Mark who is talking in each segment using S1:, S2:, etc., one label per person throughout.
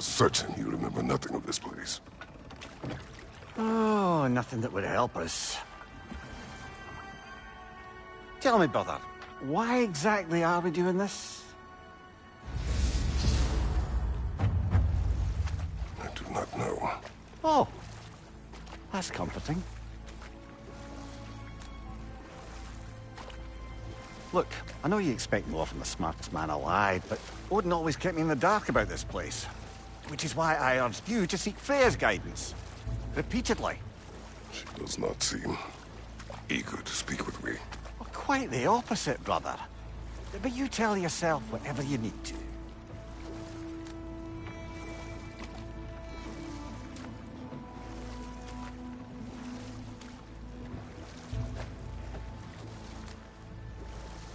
S1: certain you remember nothing of this place.
S2: Oh, nothing that would help us. Tell me, brother, why exactly are we doing this?
S1: I do not know.
S2: Oh, that's comforting. Look, I know you expect more from the smartest man alive, but Odin always kept me in the dark about this place. Which is why I urged you to seek Freya's guidance. Repeatedly.
S1: She does not seem eager to speak with me.
S2: Well, quite the opposite, brother. But you tell yourself whatever you need to.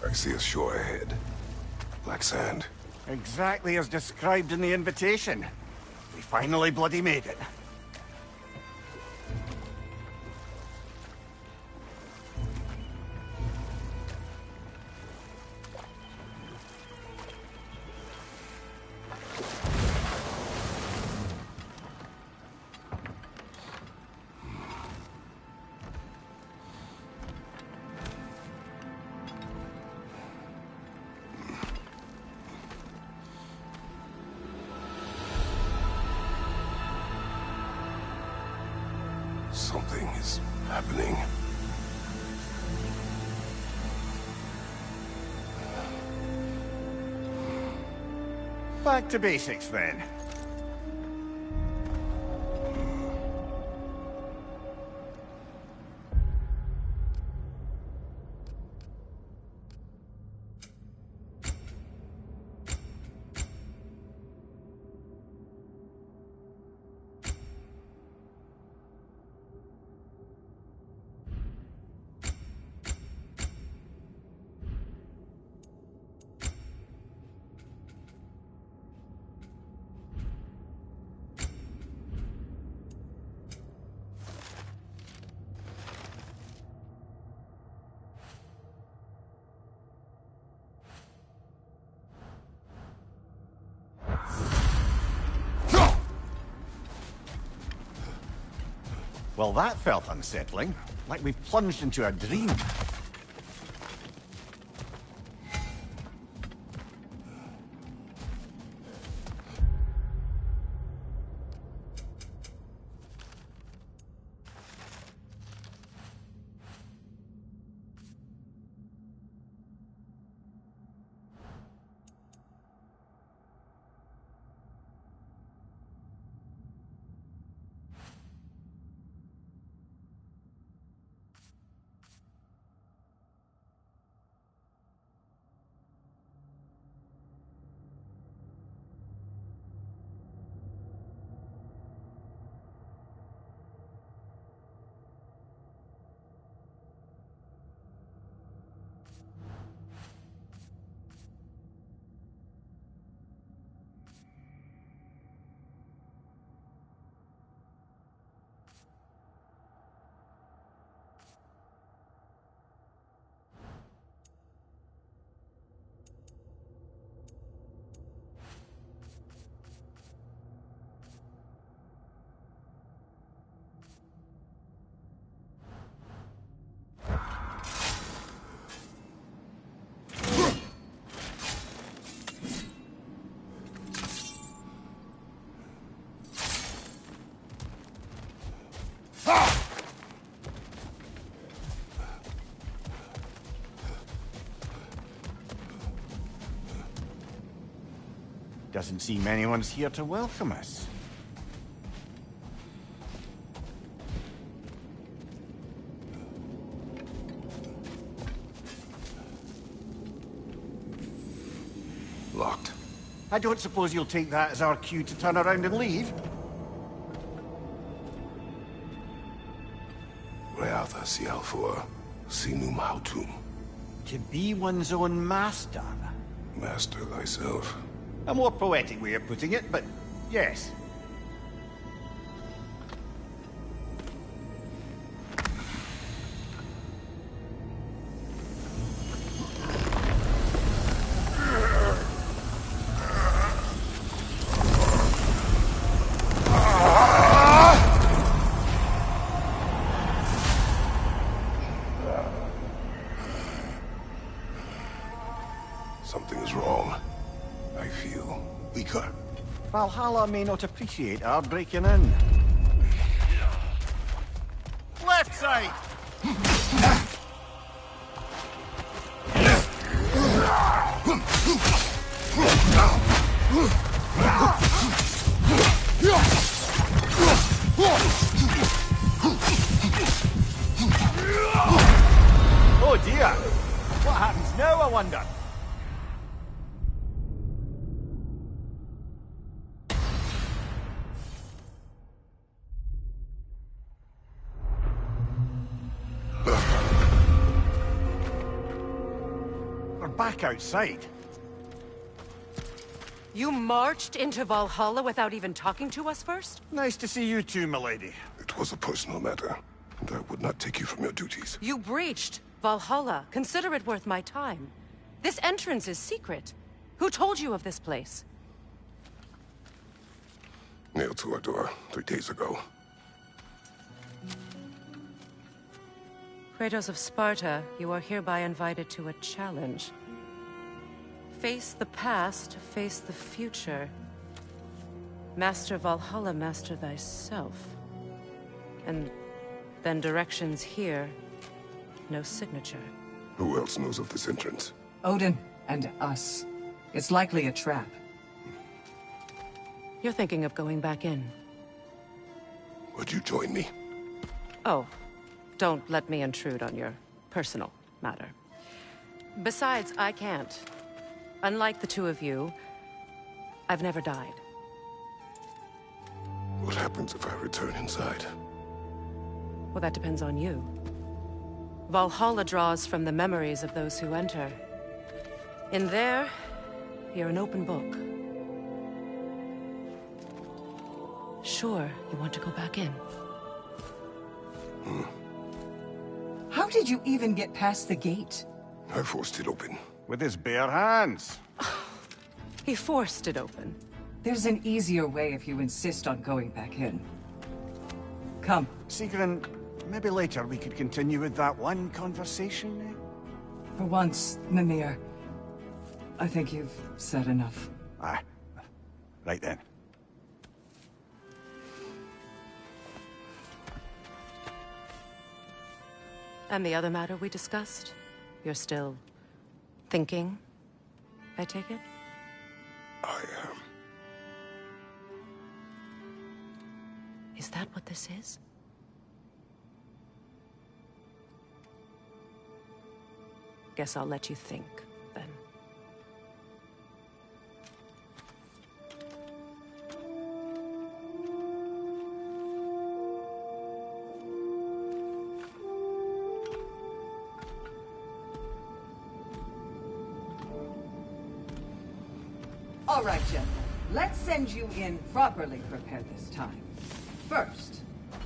S1: I see a shore ahead. Black sand.
S2: Exactly as described in the invitation. We finally bloody made it.
S1: Something is happening.
S2: Back to basics, then. Well, that felt unsettling. Like we've plunged into a dream. Doesn't seem anyone's here to welcome us.
S1: Locked.
S2: I don't suppose you'll take that as our cue to turn around and leave?
S1: Reatha Sialfor, Sinum Hautum.
S2: To be one's own master.
S1: Master thyself.
S2: A more poetic way of putting it, but yes.
S1: Something is wrong. I feel weaker.
S2: Valhalla may not appreciate our breaking in. Left side! Oh dear! What happens now, I wonder? We're back outside.
S3: You marched into Valhalla without even talking to us first?
S2: Nice to see you too, milady.
S1: It was a personal matter, and I would not take you from your duties.
S3: You breached Valhalla. Consider it worth my time. This entrance is secret. Who told you of this place?
S1: Nailed to our door 3 days ago.
S3: Kratos of Sparta, you are hereby invited to a challenge. Face the past, face the future. Master Valhalla, master thyself. And then directions here, no signature.
S1: Who else knows of this entrance?
S4: Odin and us. It's likely a trap.
S3: You're thinking of going back in.
S1: Would you join me?
S3: Oh, don't let me intrude on your personal matter. Besides, I can't. Unlike the two of you, I've never died.
S1: What happens if I return inside?
S3: Well, that depends on you. Valhalla draws from the memories of those who enter. In there, you're an open book. Sure, you want to go back in.
S4: How did you even get past the gate?
S1: I forced it open.
S2: With his bare hands.
S3: He forced it open.
S4: There's an easier way if you insist on going back in. Come.
S2: Sigrun, maybe later we could continue with that one conversation, eh?
S4: For once, Mimir, I think you've said enough.
S2: Aye. Right then.
S3: And the other matter we discussed? You're still thinking, I take it?
S1: I am.
S3: Is that what this is? Guess I'll let you think, then.
S4: All right, gentlemen. Let's send you in properly prepared this time. First,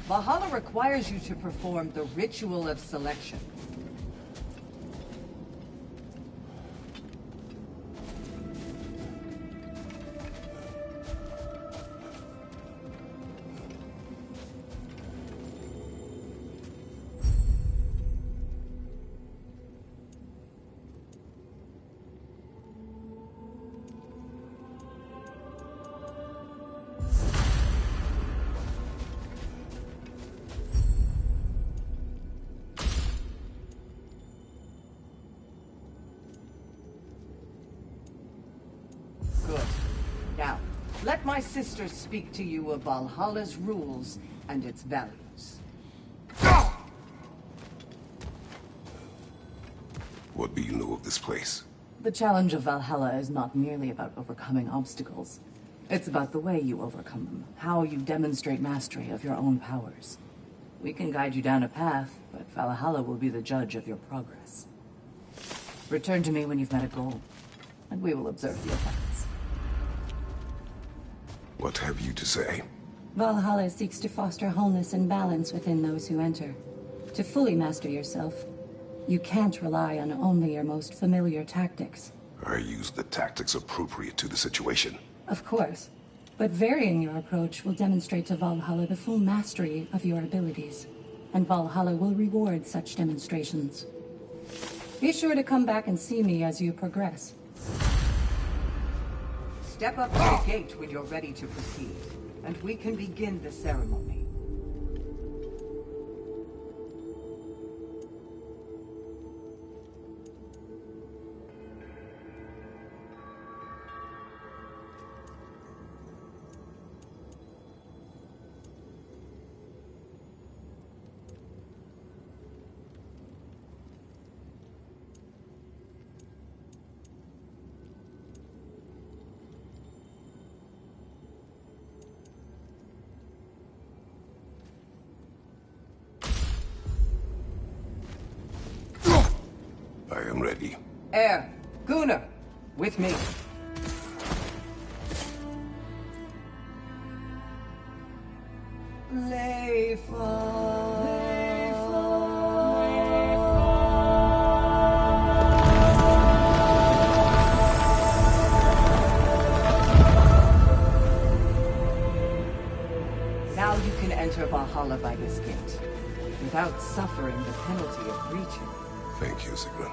S4: Valhalla requires you to perform the ritual of selection. Good. Now, let my sister speak to you of Valhalla's rules and its values.
S1: What do you know of this place?
S5: The challenge of Valhalla is not merely about overcoming obstacles. It's about the way you overcome them, how you demonstrate mastery of your own powers. We can guide you down a path, but Valhalla will be the judge of your progress. Return to me when you've met a goal, and we will observe the effects.
S1: What have you to say?
S5: Valhalla seeks to foster wholeness and balance within those who enter. To fully master yourself, you can't rely on only your most familiar tactics.
S1: I use the tactics appropriate to the situation.
S5: Of course, but varying your approach will demonstrate to Valhalla the full mastery of your abilities, and Valhalla will reward such demonstrations. Be sure to come back and see me as you progress.
S4: Step up to the gate when you're ready to proceed, and we can begin the ceremony.
S1: I am ready.
S4: Air, Gunnar, with me. Now you can enter Valhalla by this gate, without suffering the penalty of breaching.
S1: Thank you, Sigrun.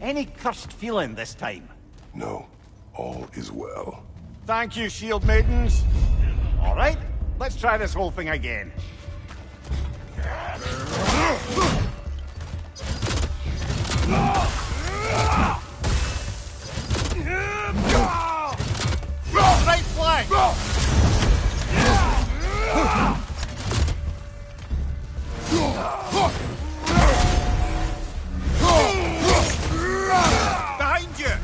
S2: Any cursed feeling this time?
S1: No, all is well.
S2: Thank you, shield maidens. All right, let's try this whole thing again. Right flank! Behind you!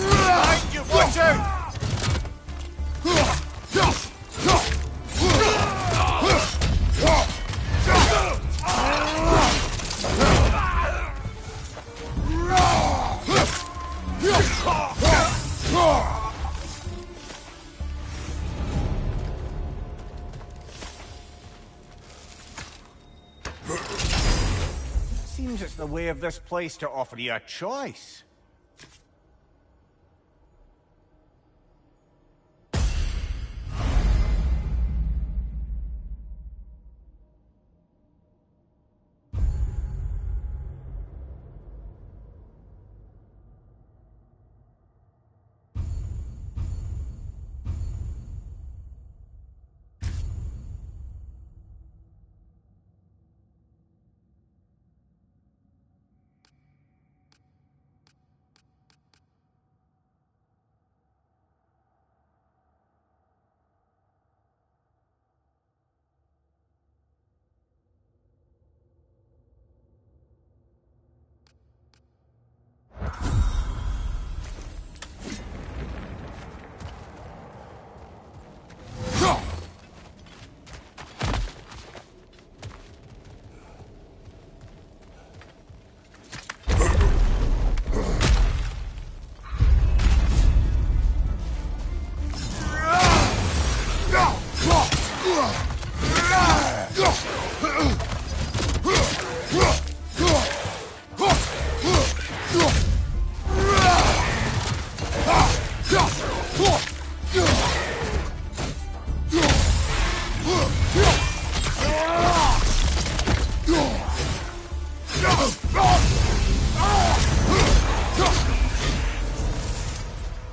S2: Behind you, watch out! Seems it's the way of this place to offer you a choice.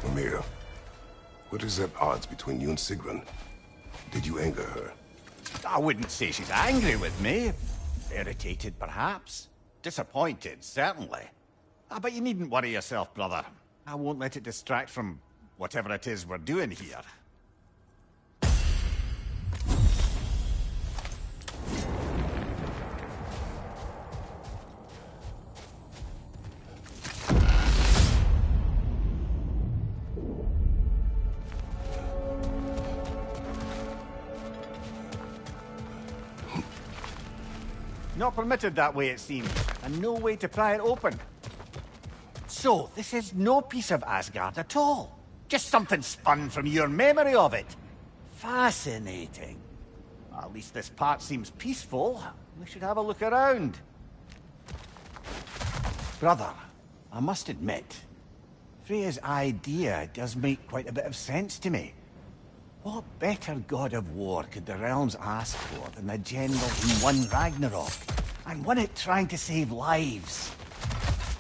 S1: Amir, what is at odds between you and Sigrun? Did you anger her?
S2: I wouldn't say she's angry with me. Irritated, perhaps. Disappointed, certainly. But you needn't worry yourself, brother. I won't let it distract from whatever it is we're doing here. Not permitted that way, it seems, and no way to pry it open. So, this is no piece of Asgard at all. Just something spun from your memory of it. Fascinating. At least this part seems peaceful. We should have a look around. Brother, I must admit, Freya's idea does make quite a bit of sense to me. What better god of war could the realms ask for than the general who won Ragnarok, and won it trying to save lives?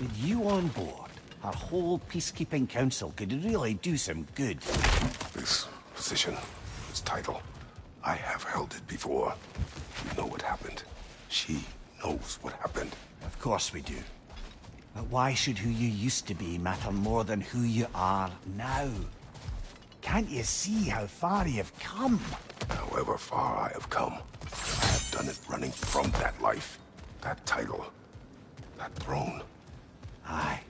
S2: With you on board, our whole peacekeeping council could really do some good.
S1: This position, this title, I have held it before. You know what happened. She knows what happened.
S2: Of course we do. But why should who you used to be matter more than who you are now? Can't you see how far you've come?
S1: However far I have come, I have done it running from that life, that title, that throne.
S2: Aye.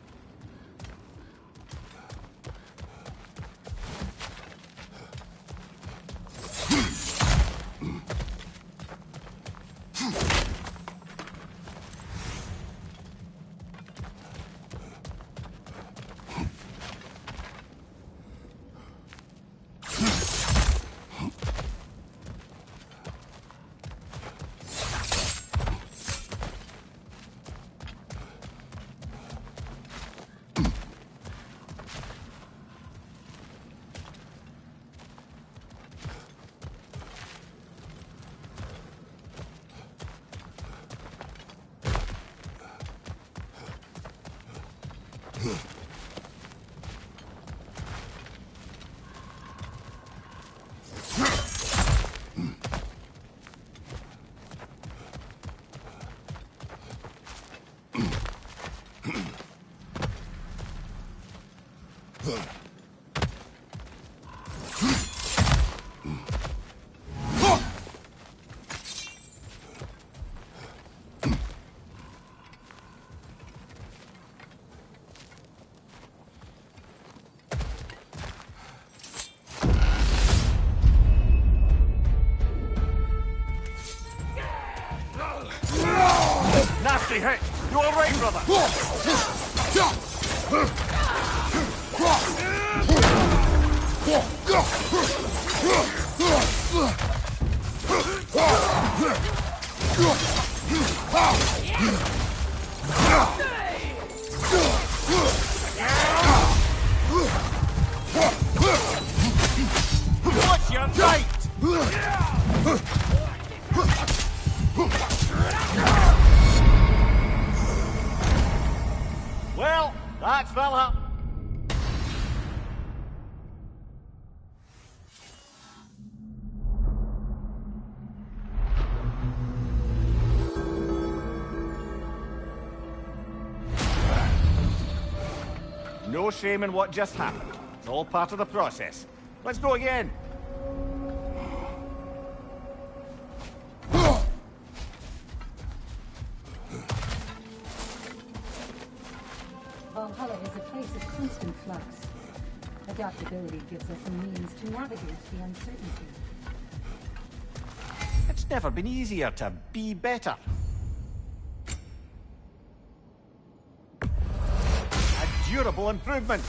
S2: Nasty hit! You all right, brother? Watch your right! Well, that's Valhalla. No shame in what just happened. It's all part of the process. Let's go again.
S6: Valhalla is a place of constant flux. Adaptability gives us a means to navigate the uncertainty.
S2: It's never been easier to be better. A durable improvement.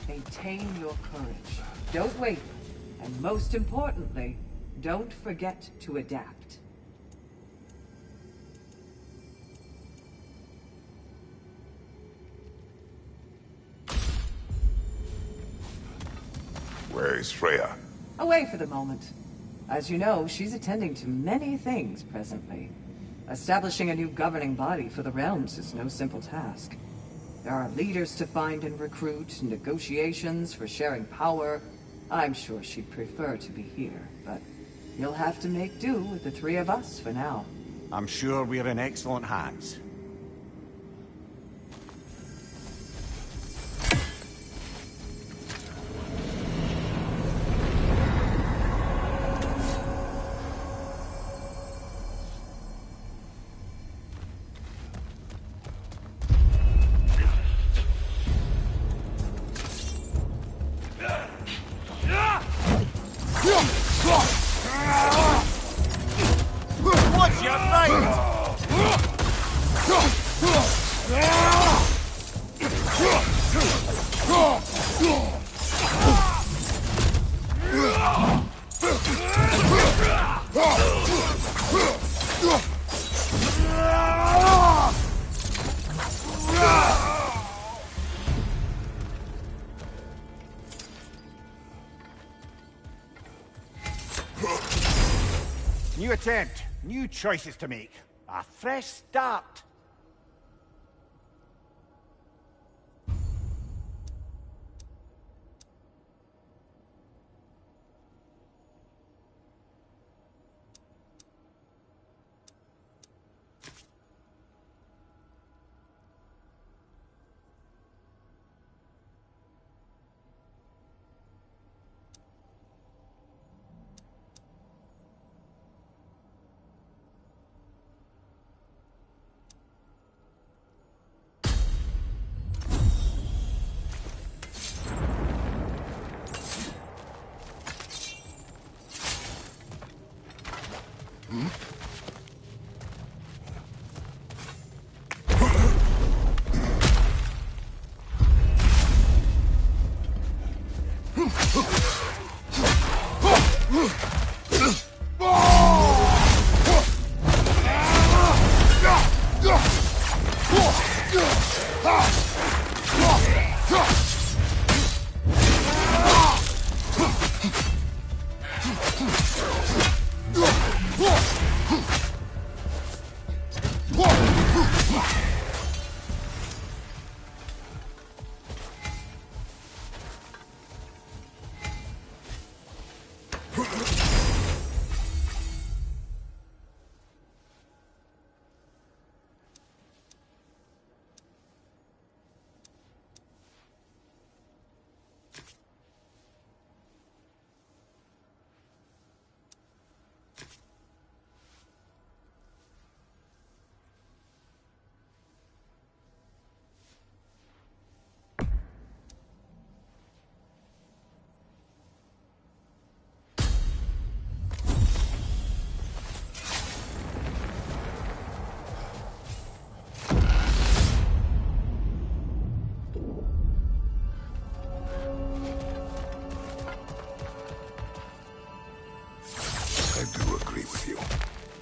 S4: Maintain your courage. Don't waver. And most importantly, don't forget to adapt.
S1: Where is Freya?
S4: Away for the moment. As you know, she's attending to many things presently. Establishing a new governing body for the realms is no simple task. There are leaders to find and recruit, negotiations for sharing power. I'm sure she'd prefer to be here, but you'll have to make do with the three of us for now.
S2: I'm sure we're in excellent hands. attempt, new choices to make, a fresh start.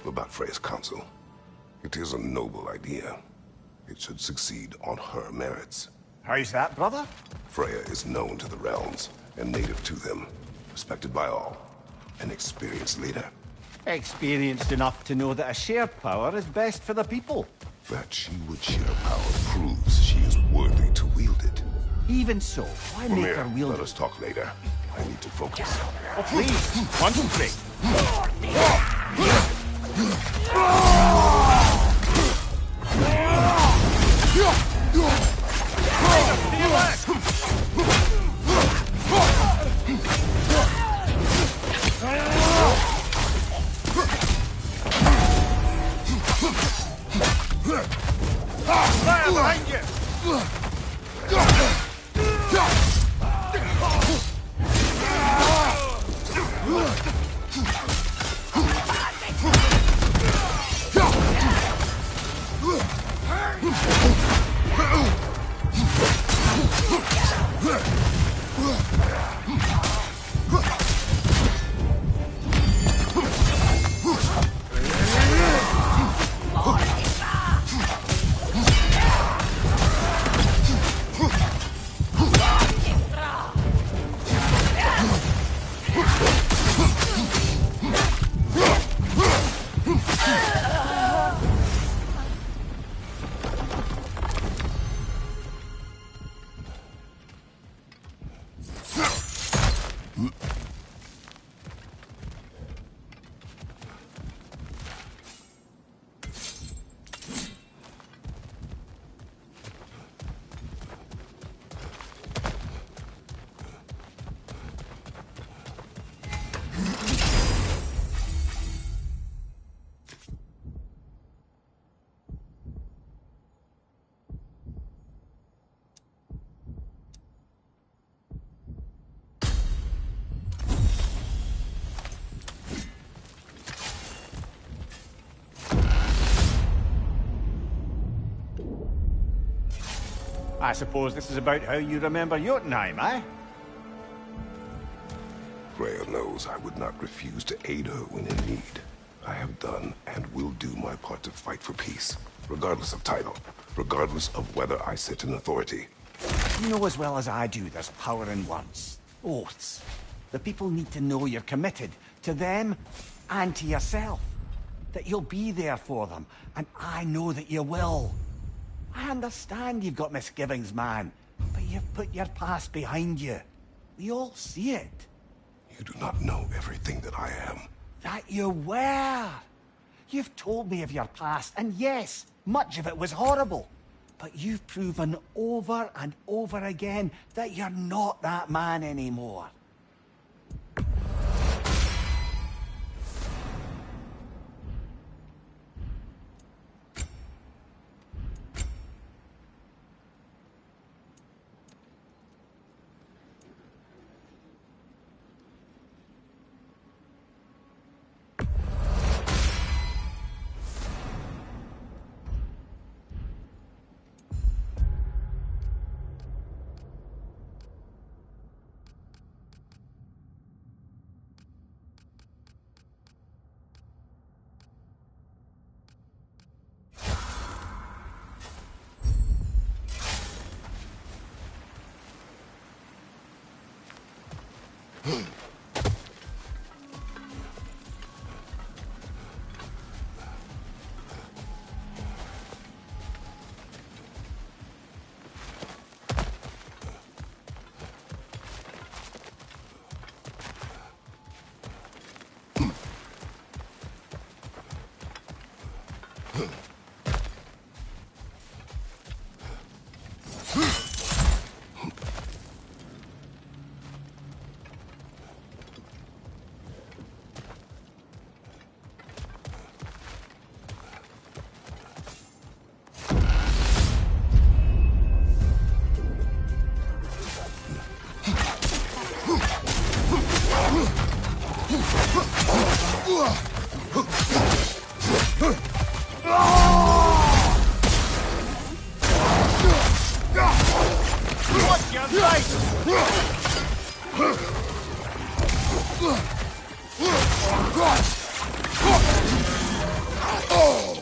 S1: About Freya's council. It is a noble idea. It should succeed on her merits.
S2: How's that, brother?
S1: Freya is known to the realms and native to them, respected by all, an experienced leader.
S2: Experienced enough to know that a shared power is best for the people.
S1: That she would share power proves she is worthy to wield it.
S2: Even so, why make her
S1: Mimir,
S2: wield
S1: let
S2: it?
S1: us talk later. I need to focus.
S2: Oh, please, concentrate. Fire behind you! I suppose this is about how you remember Jotunheim, eh?
S1: Freya knows I would not refuse to aid her when in need. I have done and will do my part to fight for peace, regardless of title, regardless of whether I sit in authority.
S2: You know as well as I do there's power in words. Oaths. The people need to know you're committed. To them, and to yourself. that you'll be there for them, and I know that you will. I understand you've got misgivings, man, but you've put your past behind you. We all see it.
S1: You do not know everything that I am.
S2: That you were. You've told me of your past, and yes, much of it was horrible. But you've proven over and over again that you're not that man anymore.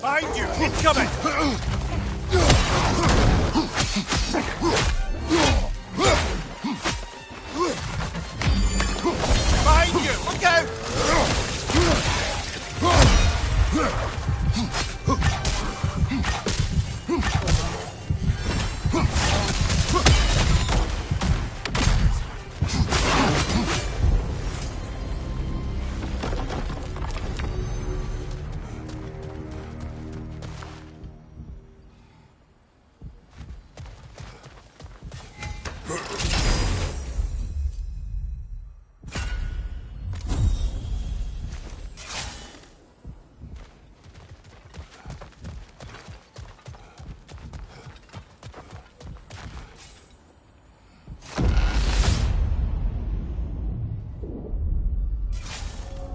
S2: Behind you! Incoming! Behind you! Look out!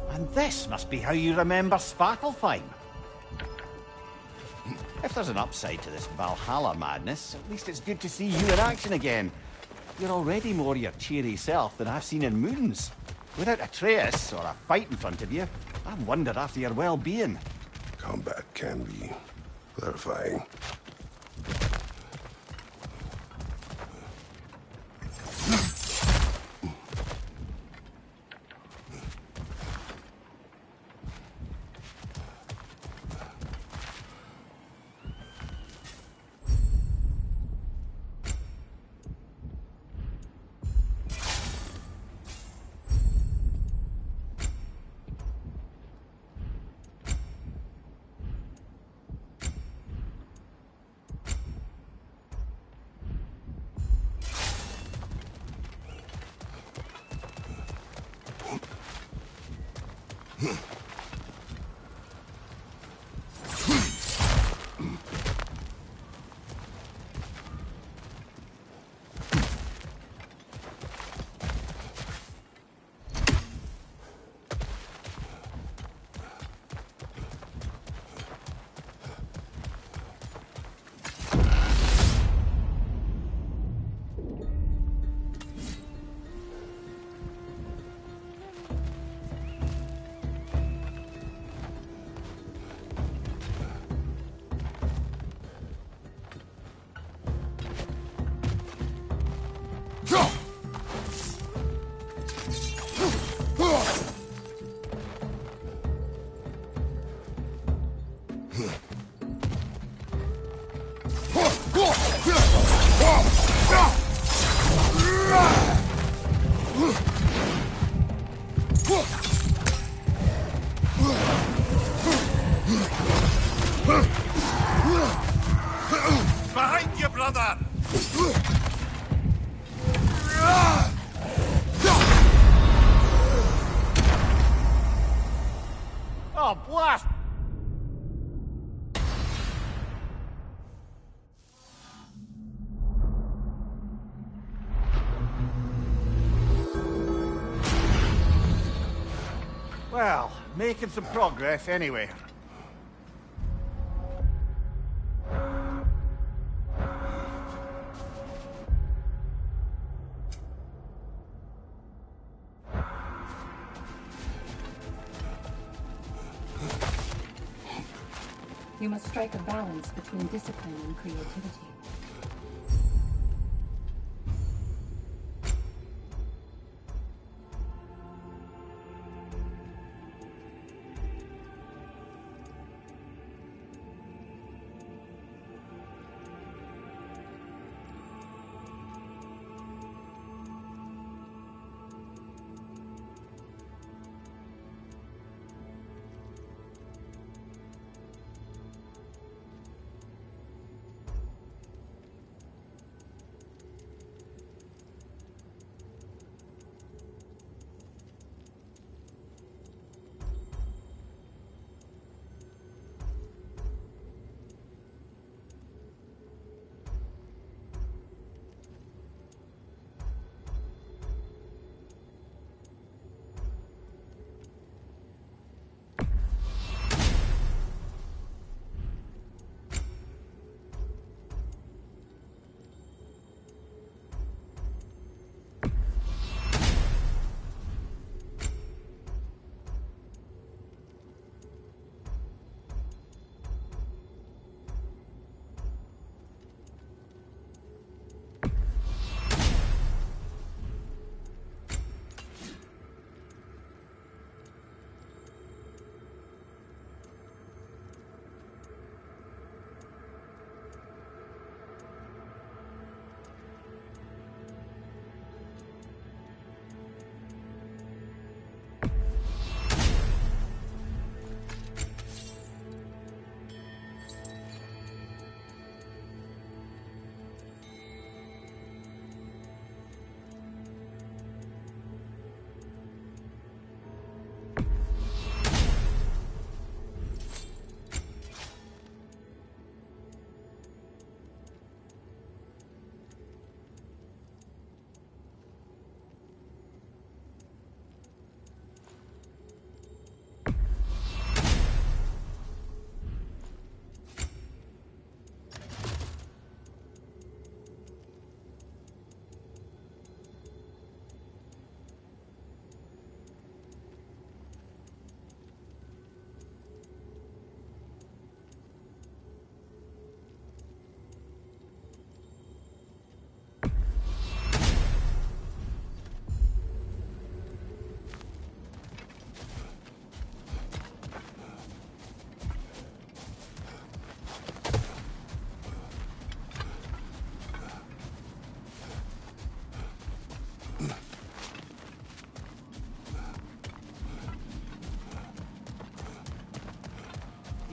S2: And this must be how you remember Svartalfheim. If there's an upside to this Valhalla madness, at least it's good to see you in action again. You're already more your cheery self than I've seen in moons. Without a trace or a fight in front of you, I've wondered after your well-being.
S1: Combat can be clarifying.
S2: Well, making some progress anyway.
S6: You must strike a balance between discipline and creativity.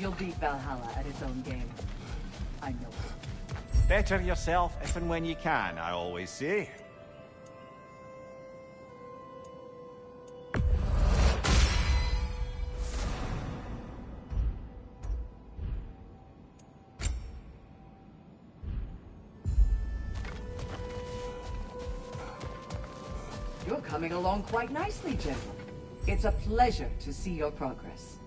S4: You'll beat Valhalla at its own game. I know it.
S2: Better yourself if and when you can, I always say.
S4: You're coming along quite nicely, General. It's a pleasure to see your progress.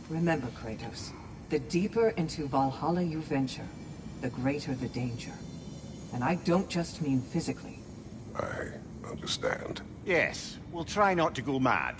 S4: Remember, Kratos, the deeper into Valhalla you venture, the greater the danger. And I don't just mean physically.
S1: I understand.
S2: Yes, we'll try not to go mad.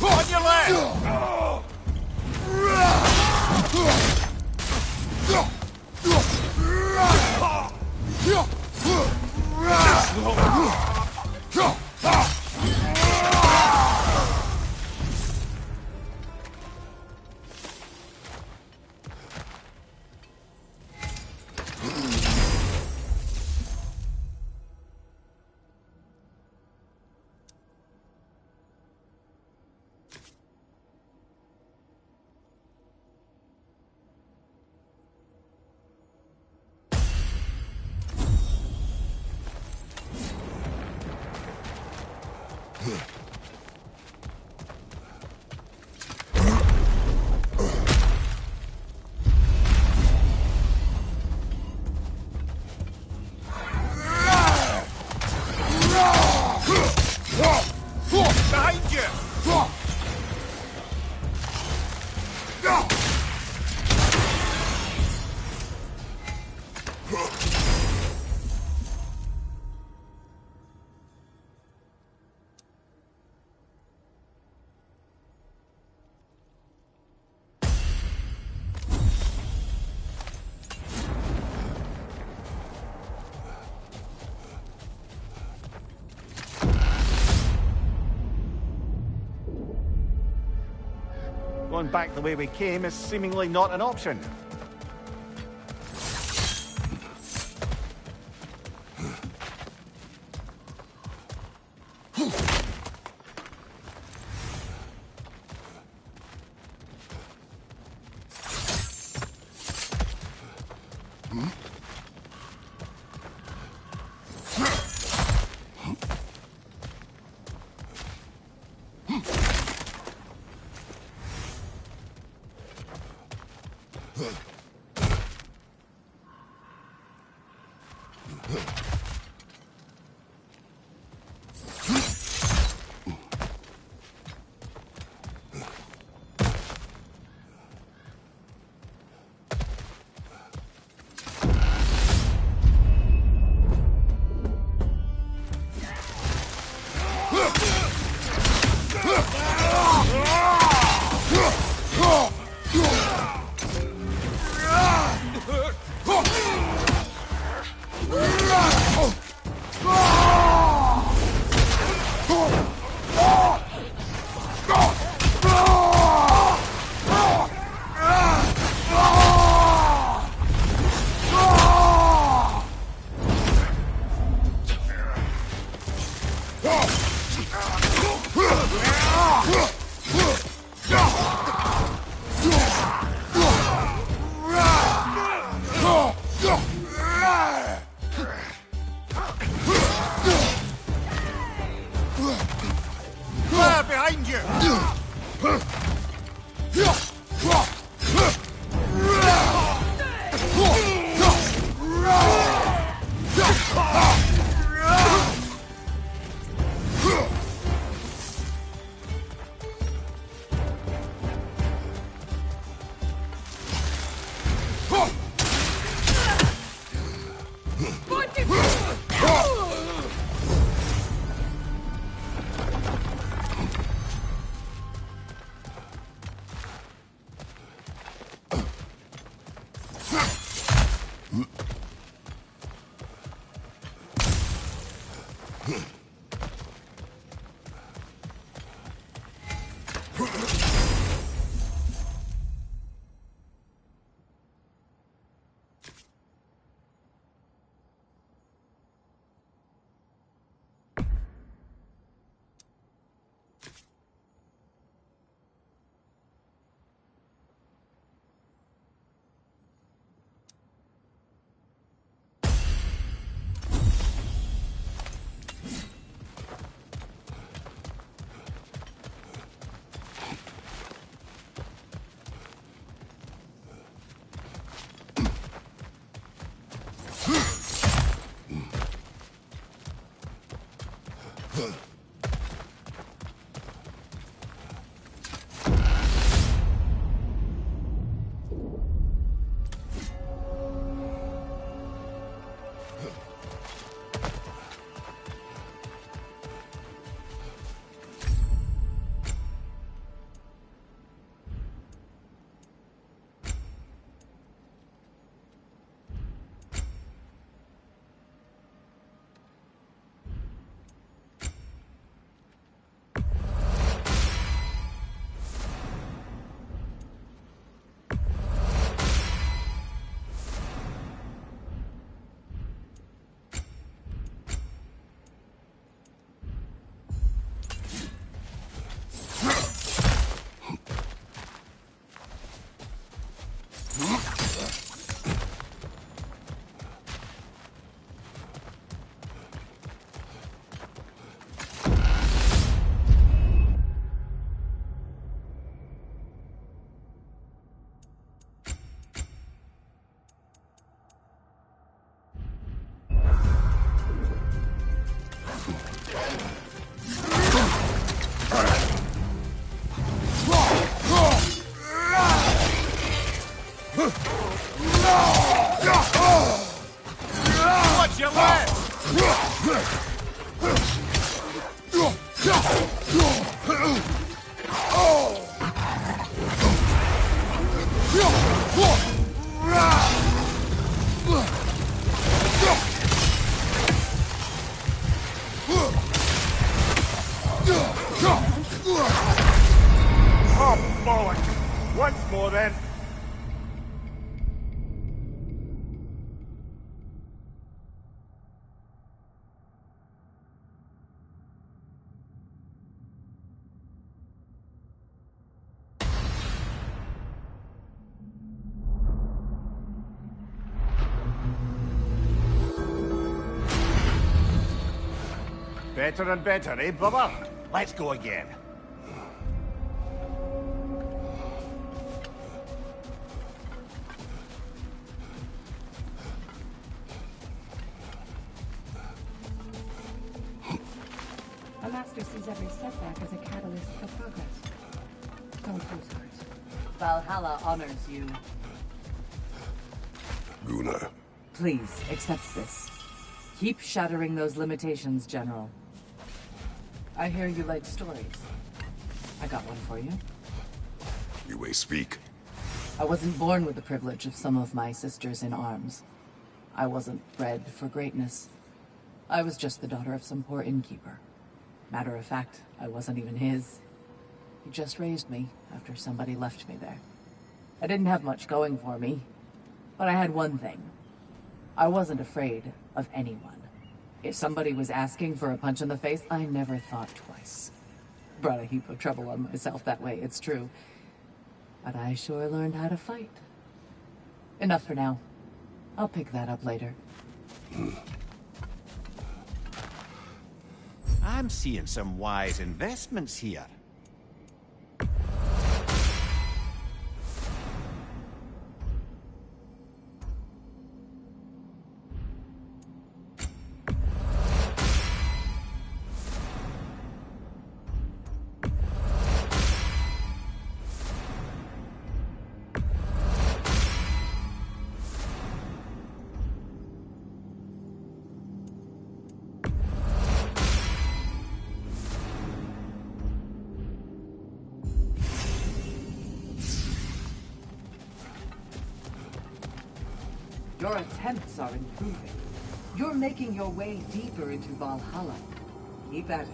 S2: On your left! Behind you! Going back the way we came is seemingly not an option. Behind you! Oh, bollocks! Once more, then. Better and better, eh, brother? Let's go again.
S6: A master sees every setback as a catalyst for progress. Don't lose heart.
S4: Valhalla honors you.
S1: Gunnar.
S5: Please, accept this. Keep shattering those limitations, General. I hear you like stories. I got one for you.
S1: You may speak.
S5: I wasn't born with the privilege of some of my sisters in arms. I wasn't bred for greatness. I was just the daughter of some poor innkeeper. Matter of fact, I wasn't even his. He just raised me after somebody left me there. I didn't have much going for me, but I had one thing. I wasn't afraid of anyone. If somebody was asking for a punch in the face, I never thought twice. Brought a heap of trouble on myself that way, it's true. But I sure learned how to fight. Enough for now. I'll pick that up later.
S2: I'm seeing some wise investments here.
S4: Your attempts are improving. You're making your way deeper into Valhalla. Keep at it.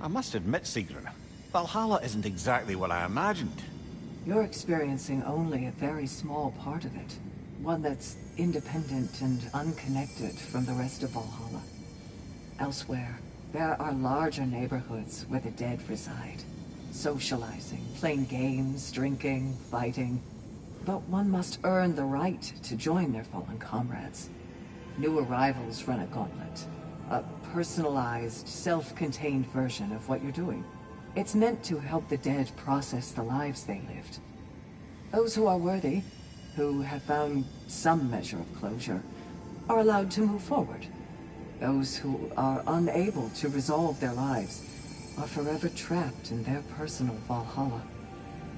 S2: I must admit, Sigrun, Valhalla isn't exactly what I imagined.
S4: You're experiencing only a very small part of it. One that's independent and unconnected from the rest of Valhalla. Elsewhere, there are larger neighborhoods where the dead reside. Socializing, playing games, drinking, fighting. But one must earn the right to join their fallen comrades. New arrivals run a gauntlet. A personalized, self-contained version of what you're doing. It's meant to help the dead process the lives they lived. Those who are worthy, who have found some measure of closure, are allowed to move forward. Those who are unable to resolve their lives are forever trapped in their personal Valhalla.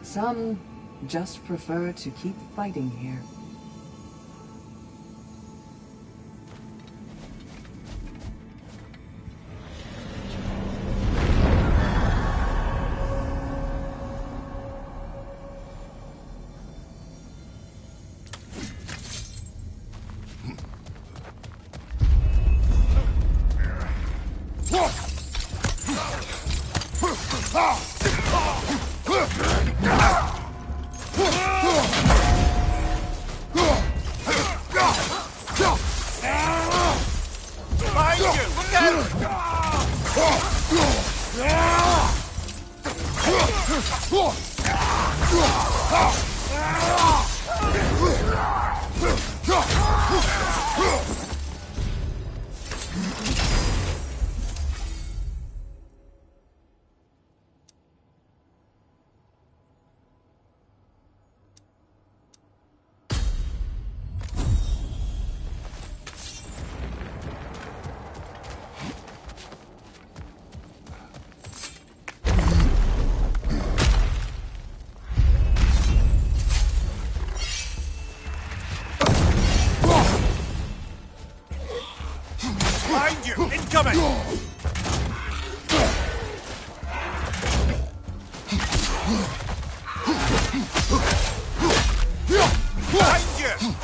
S4: Some just prefer to keep fighting here.
S2: Behind you! Incoming! Behind you! Behind you!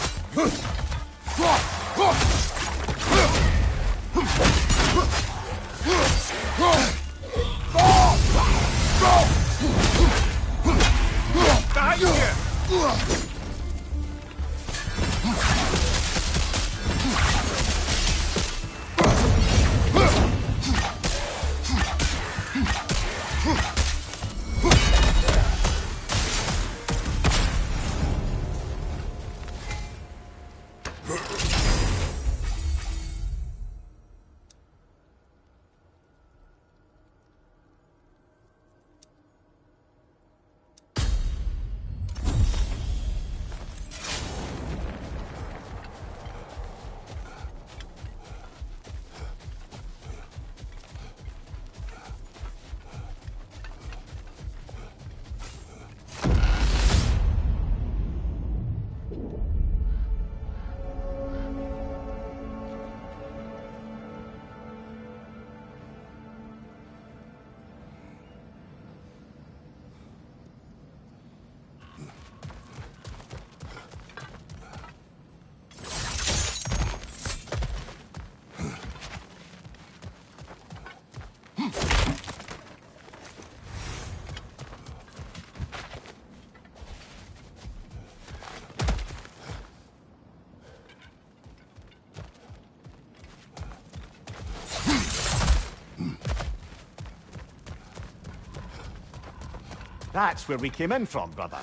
S2: That's where we came in from, brother.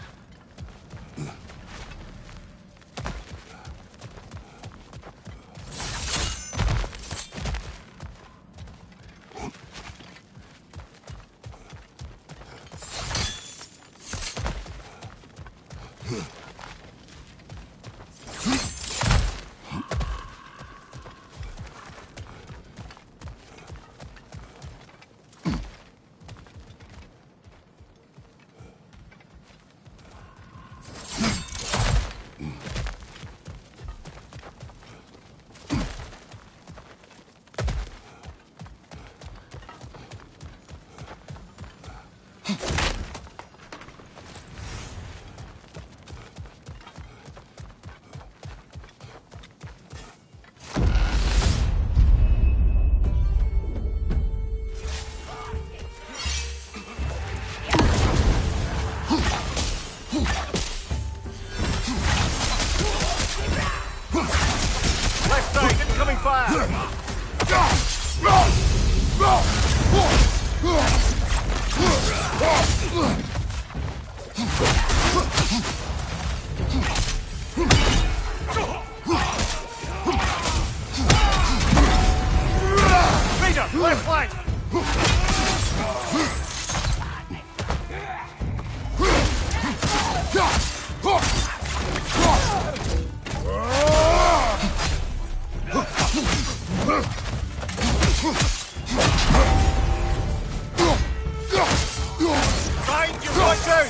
S2: Left side, incoming fire! Raider, left flank! Behind you, watch out!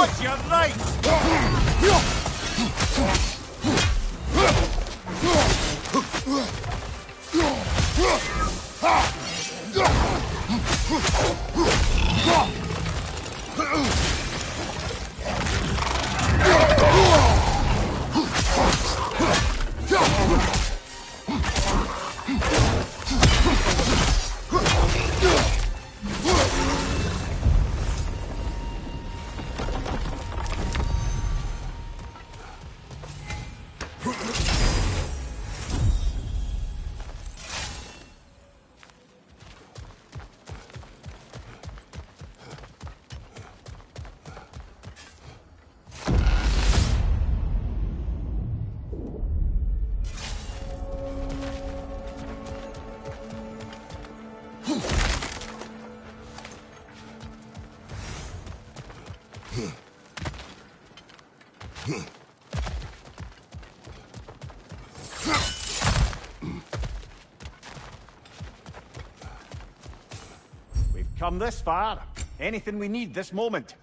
S2: Watch your right! We've come this far. Anything we need this moment.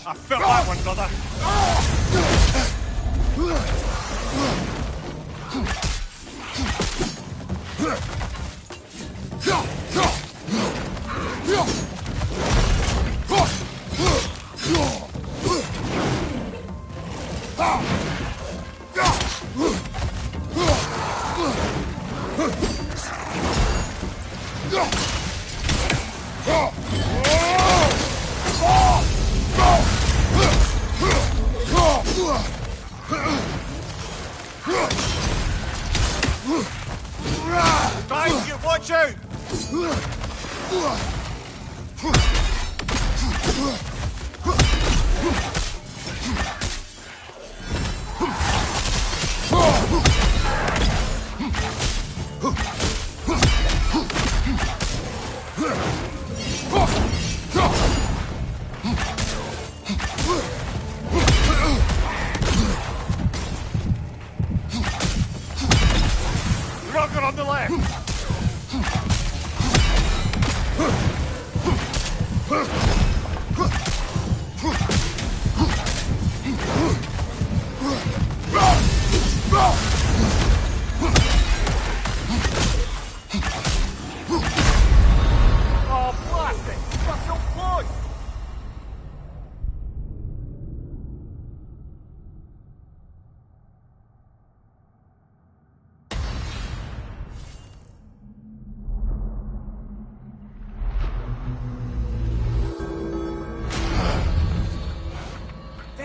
S2: I felt that one, brother.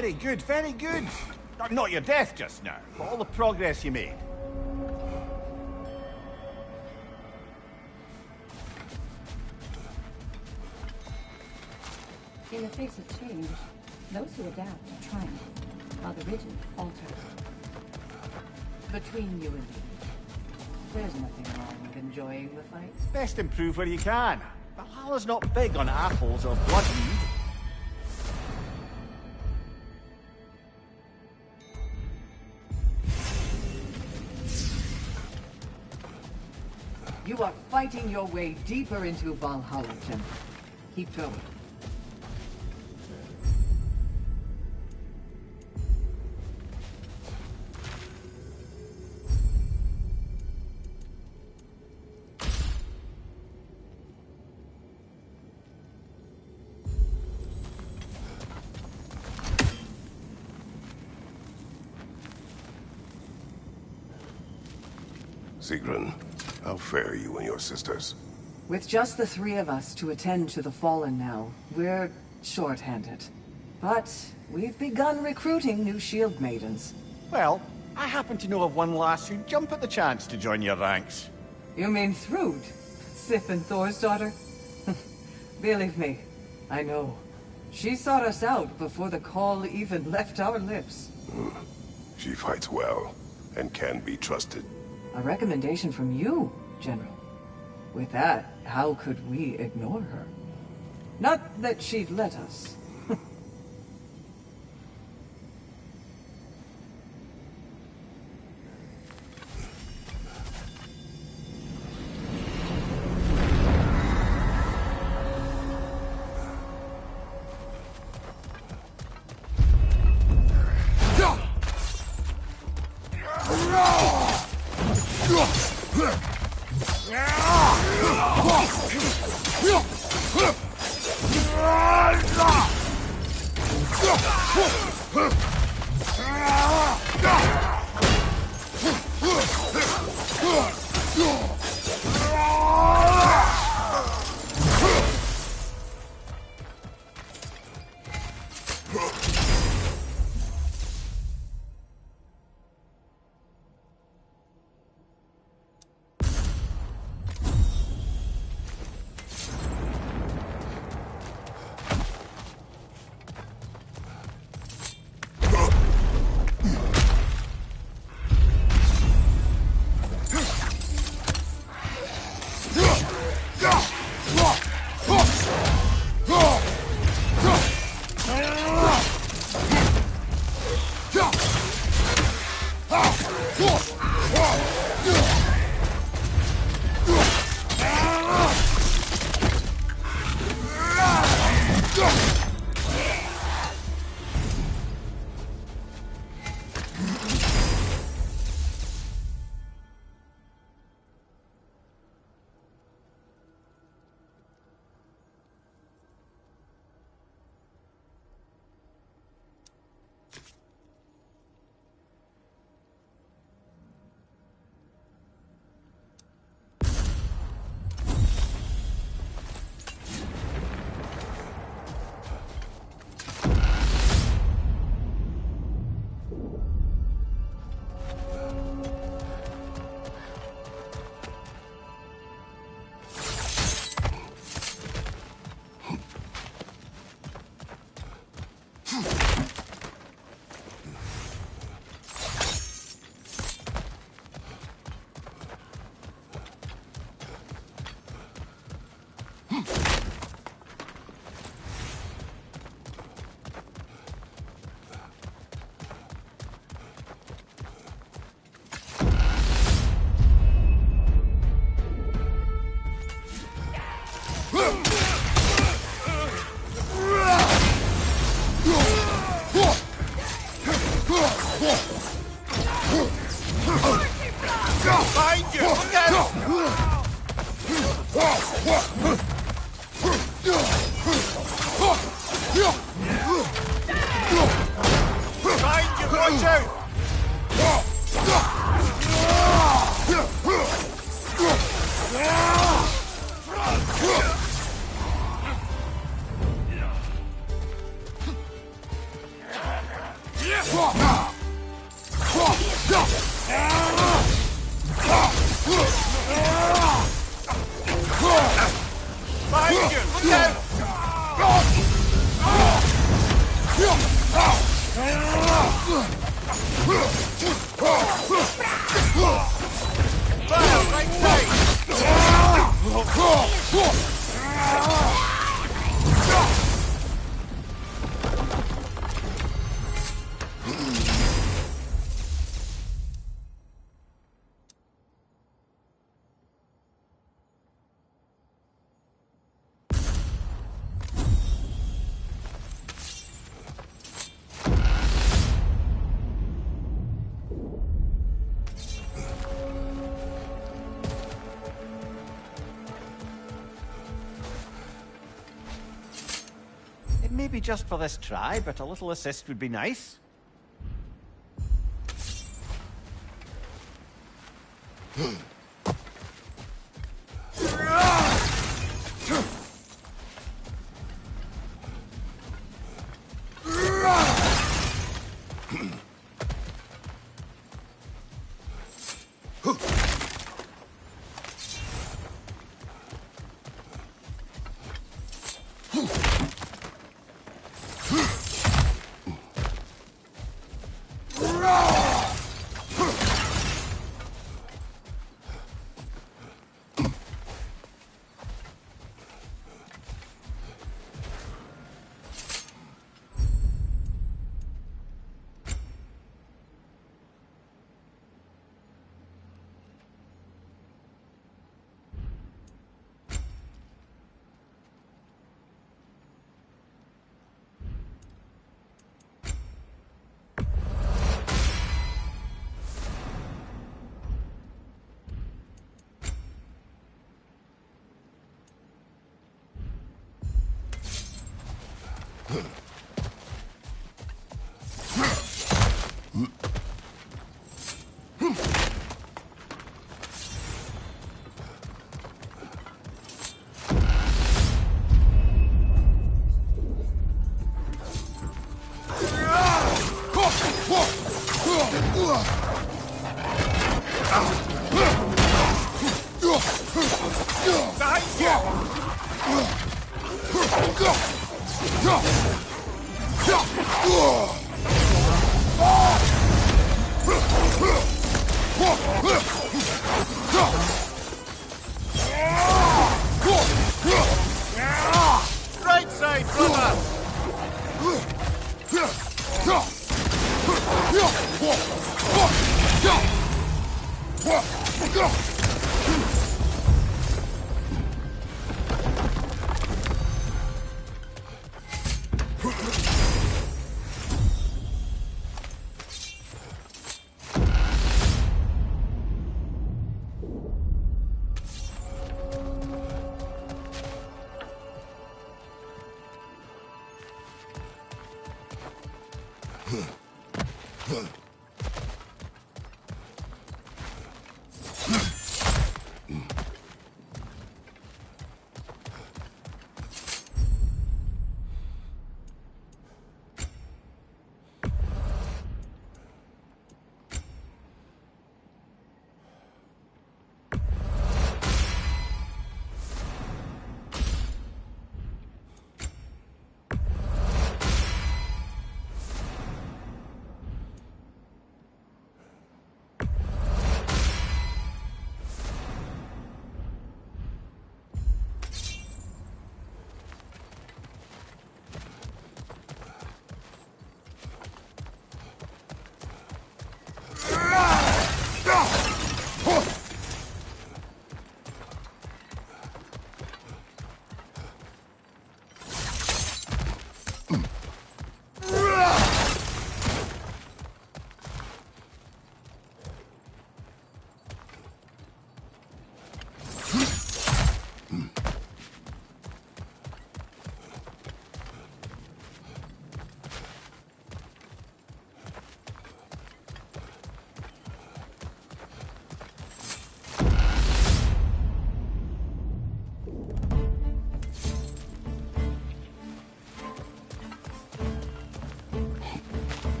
S2: Very good, very good. Not your death just now, but all the progress you made.
S6: In the face of change, those who adapt triumph, while the rigid falter.
S5: Between you and me, there's nothing wrong with enjoying the fight.
S2: Best improve where you can. Valhalla's not big on apples or blood mead.
S4: You are fighting your way deeper into Valhalla, General. Keep going.
S1: Sigrun, how fare you and your sisters?
S4: With just the three of us to attend to the fallen now, we're short-handed. But we've begun recruiting new shield maidens.
S2: Well, I happen to know of one lass who'd jump at the chance to join your ranks.
S4: You mean Thrud? Sif and Thor's daughter? Believe me, I know. She sought us out before the call even left our lips.
S1: She fights well, and can be trusted.
S4: A recommendation from you, General. With that, how could we ignore her? Not that she'd let us.
S2: Behind you! Look out! Fire, right It may be just for this try, but a little assist would be nice. Right side, brother!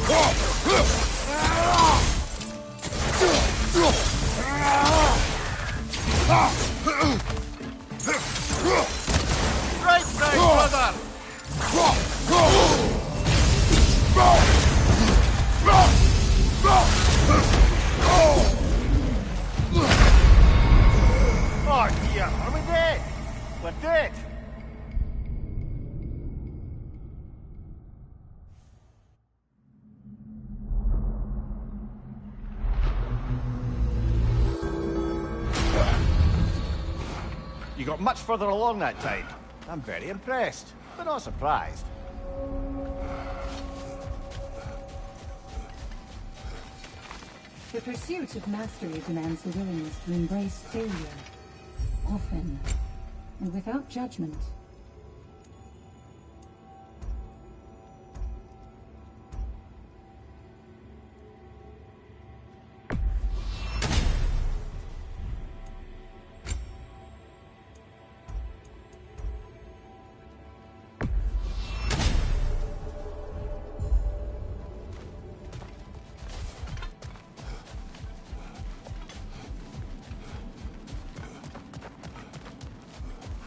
S2: Right side, brother! Oh dear, are we dead? We're dead! You got much further along that time. I'm very impressed, but not surprised.
S6: The pursuit of mastery demands the willingness to embrace failure, often, and without judgment.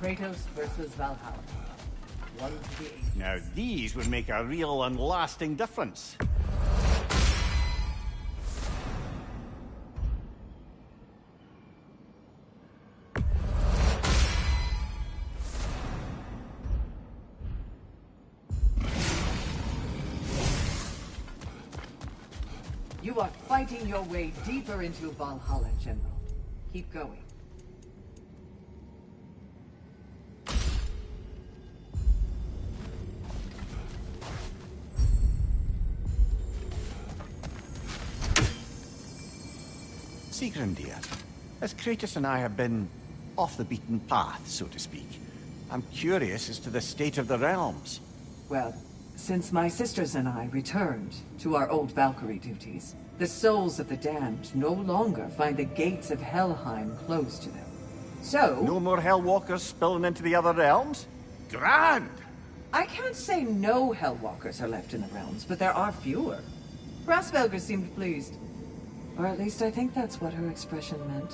S4: Kratos versus Valhalla. 1 to the 8.
S2: Now these would make a real and lasting difference.
S4: You are fighting your way deeper into Valhalla, General. Keep going.
S2: Sigrun, dear, as Kratos and I have been off the beaten path, so to speak, I'm curious as to the state of the realms.
S4: Well, since my sisters and I returned to our old Valkyrie duties, the souls of the damned no longer find the gates of Helheim closed to them. So...
S2: No more Hellwalkers spilling into the other realms? Grand!
S4: I can't say no Hellwalkers are left in the realms, but there are fewer. Rasvelga seemed pleased. Or at least I think that's what her expression meant.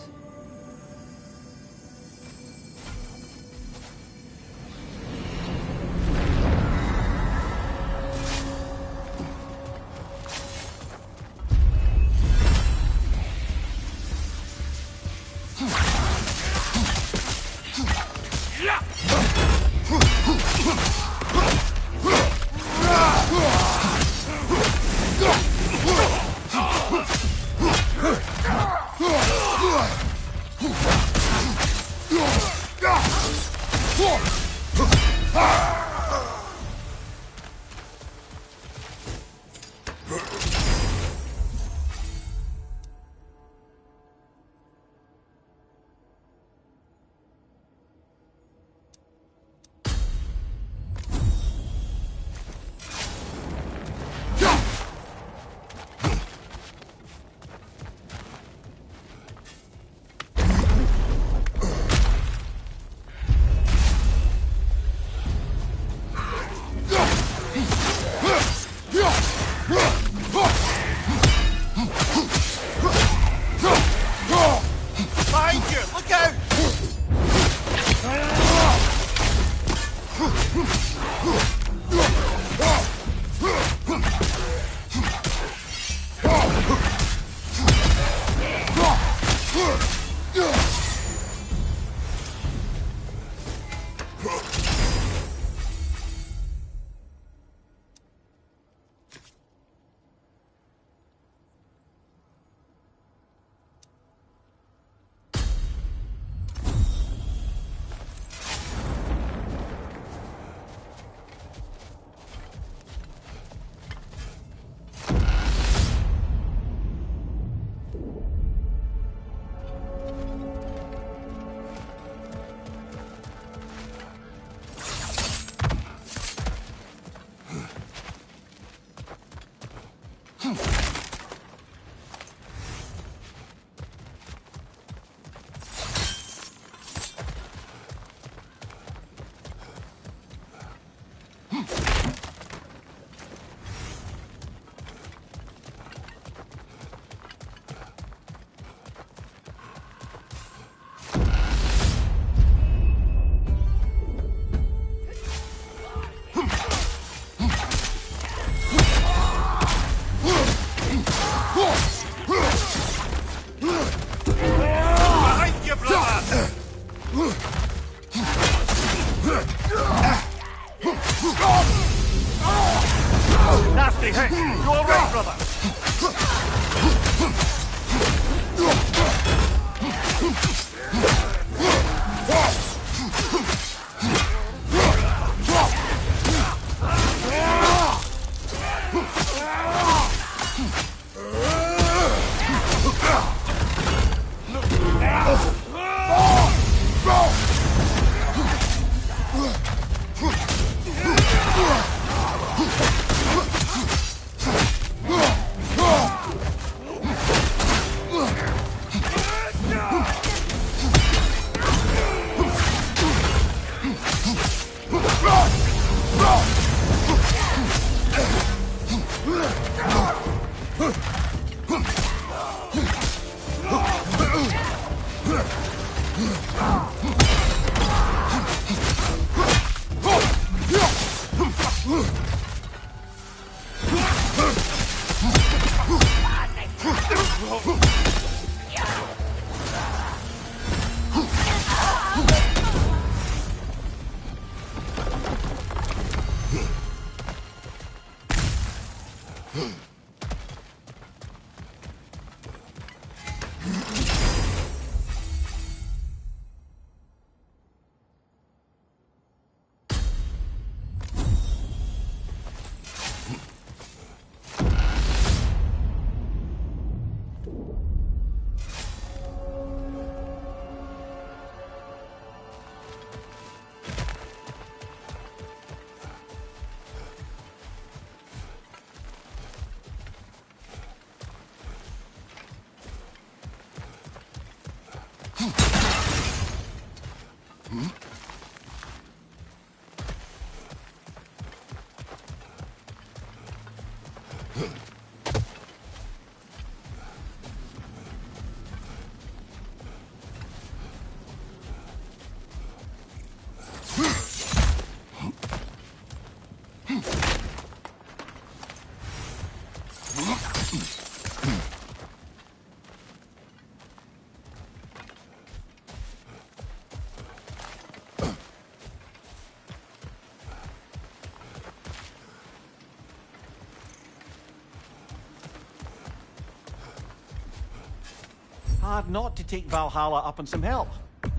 S2: Hard not to take Valhalla up on some help,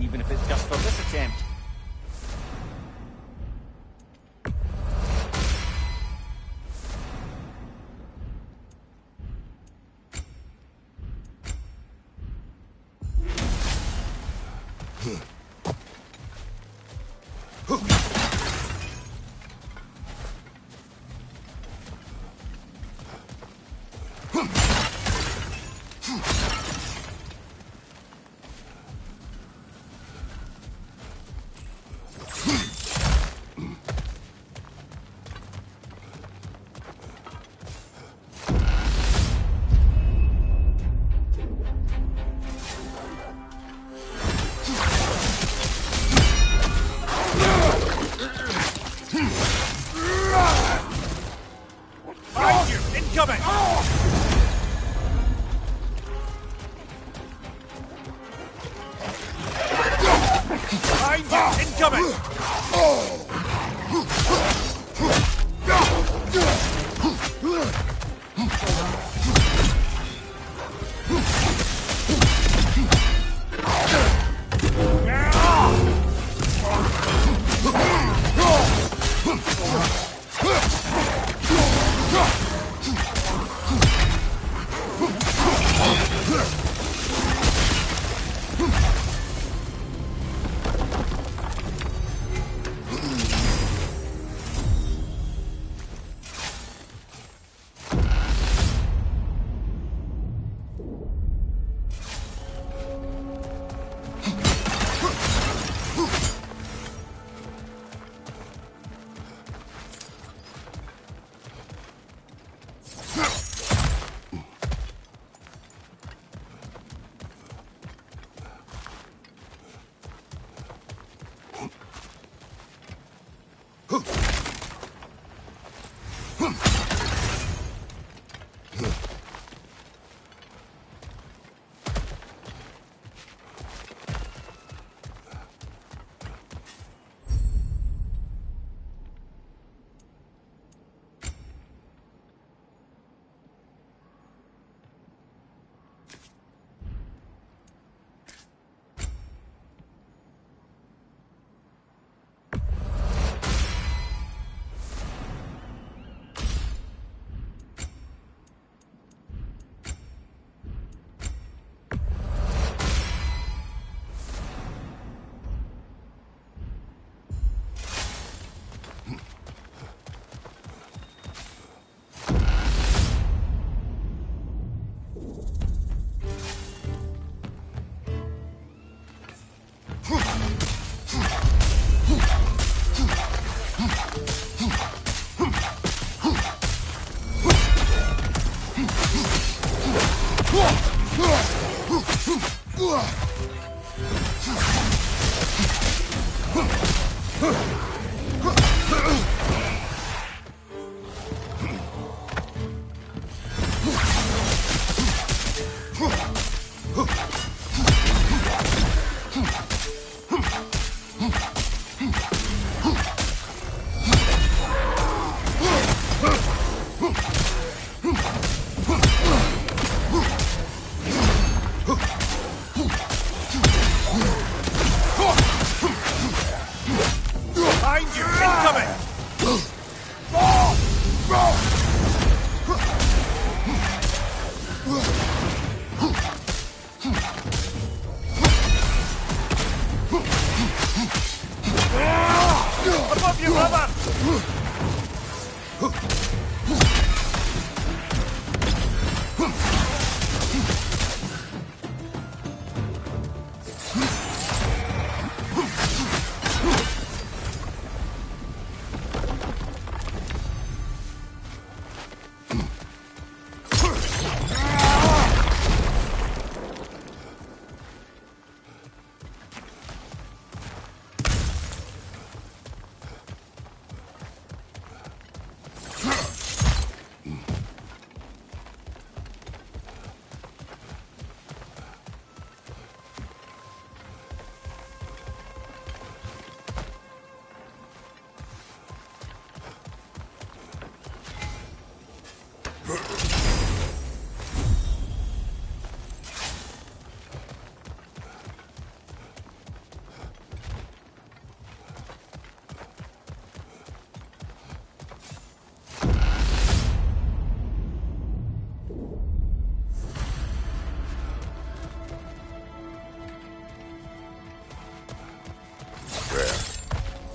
S2: even if it's just for this attempt.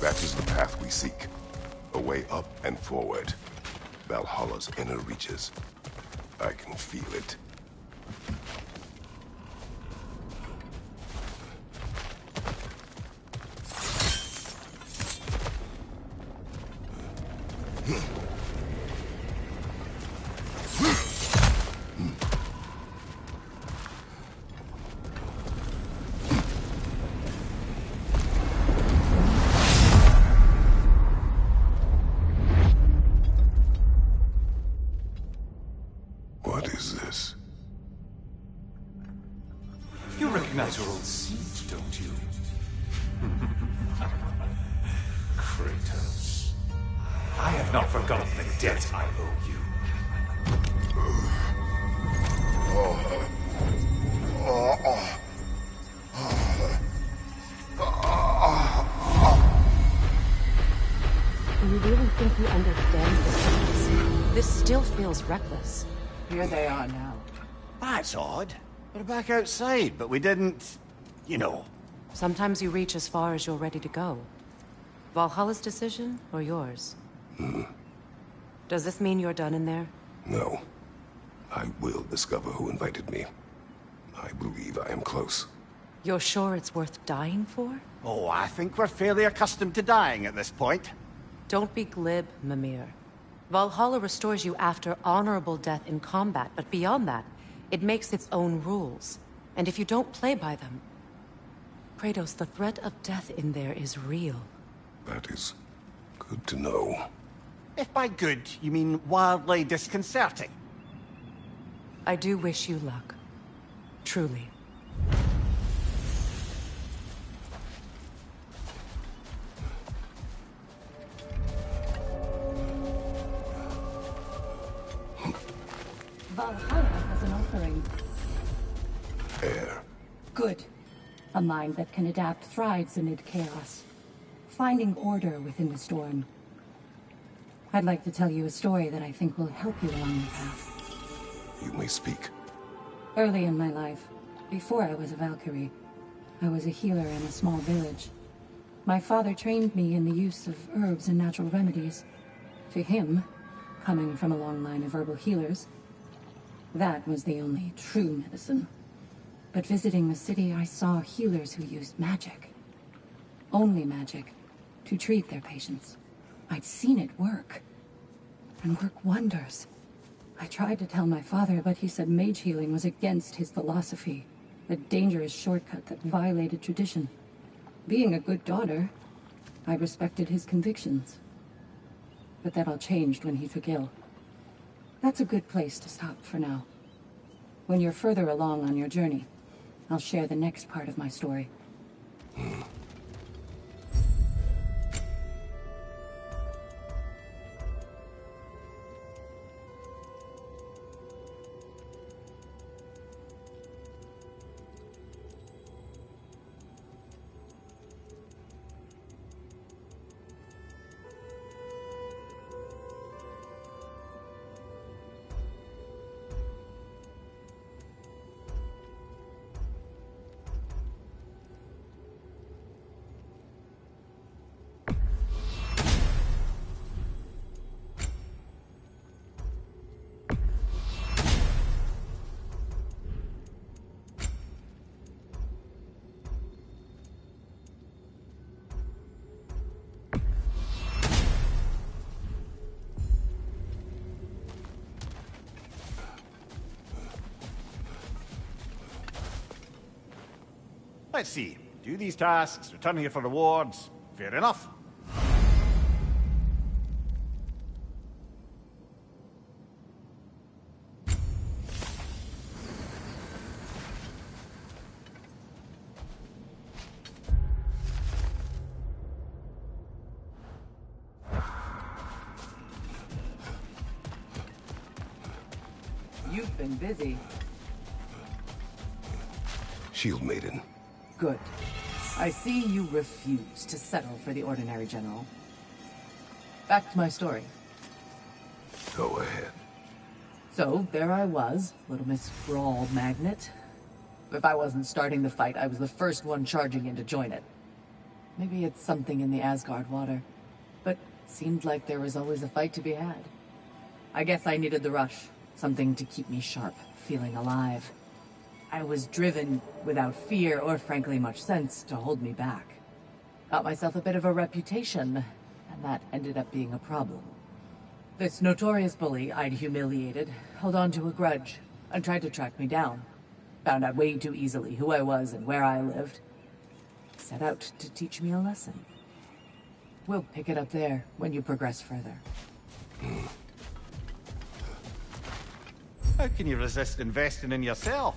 S1: That is the path we seek. A way up and forward. Valhalla's inner reaches. I can feel it. What is this?
S7: You recognize your old seat, don't you? Kratos. I have not forgotten the debt I owe you.
S3: You really think you understand this? This still feels reckless.
S4: Here they are now.
S2: That's odd. We're back outside, but we didn't... you know.
S3: Sometimes you reach as far as you're ready to go. Valhalla's decision, or yours? Does this mean you're done in there?
S1: No. I will discover who invited me. I believe I am close.
S3: You're sure it's worth dying for?
S2: Oh, I think we're fairly accustomed to dying at this point.
S3: Don't be glib, Mimir. Valhalla restores you after honorable death in combat, but beyond that, it makes its own rules. And if you don't play by them... Kratos, the threat of death in there is real.
S1: That is good to know.
S2: If by good, you mean wildly disconcerting.
S3: I do wish you luck. Truly.
S6: Valhalla has an offering.
S1: Air.
S6: Good. A mind that can adapt thrives amid chaos, finding order within the storm. I'd like to tell you a story that I think will help you along the path.
S1: You may speak.
S6: Early in my life, before I was a Valkyrie, I was a healer in a small village. My father trained me in the use of herbs and natural remedies. To him, coming from a long line of herbal healers, that was the only true medicine. But visiting the city, I saw healers who used magic. Only magic. To treat their patients. I'd seen it work. And work wonders. I tried to tell my father, but he said mage healing was against his philosophy. A dangerous shortcut that violated tradition. Being a good daughter, I respected his convictions. But that all changed when he took ill. That's a good place to stop for now. When you're further along on your journey, I'll share the next part of my story.
S2: Let's see. Do these tasks, return here for rewards. Fair enough.
S4: You've been busy.
S1: Shield Maiden.
S4: Good. I see you refuse to settle for the ordinary general. Back to my story.
S1: Go ahead.
S4: So, there I was, Little Miss Brawl Magnet. If I wasn't starting the fight, I was the first one charging in to join it. Maybe it's something in the Asgard water, but seemed like there was always a fight to be had. I guess I needed the rush, something to keep me sharp, feeling alive. I was driven, without fear or frankly much sense, to hold me back. Got myself a bit of a reputation, and that ended up being a problem. This notorious bully I'd humiliated held on to a grudge and tried to track me down. Found out way too easily who I was and where I lived. Set out to teach me a lesson. We'll pick it up there when you progress further.
S2: How can you resist investing in yourself?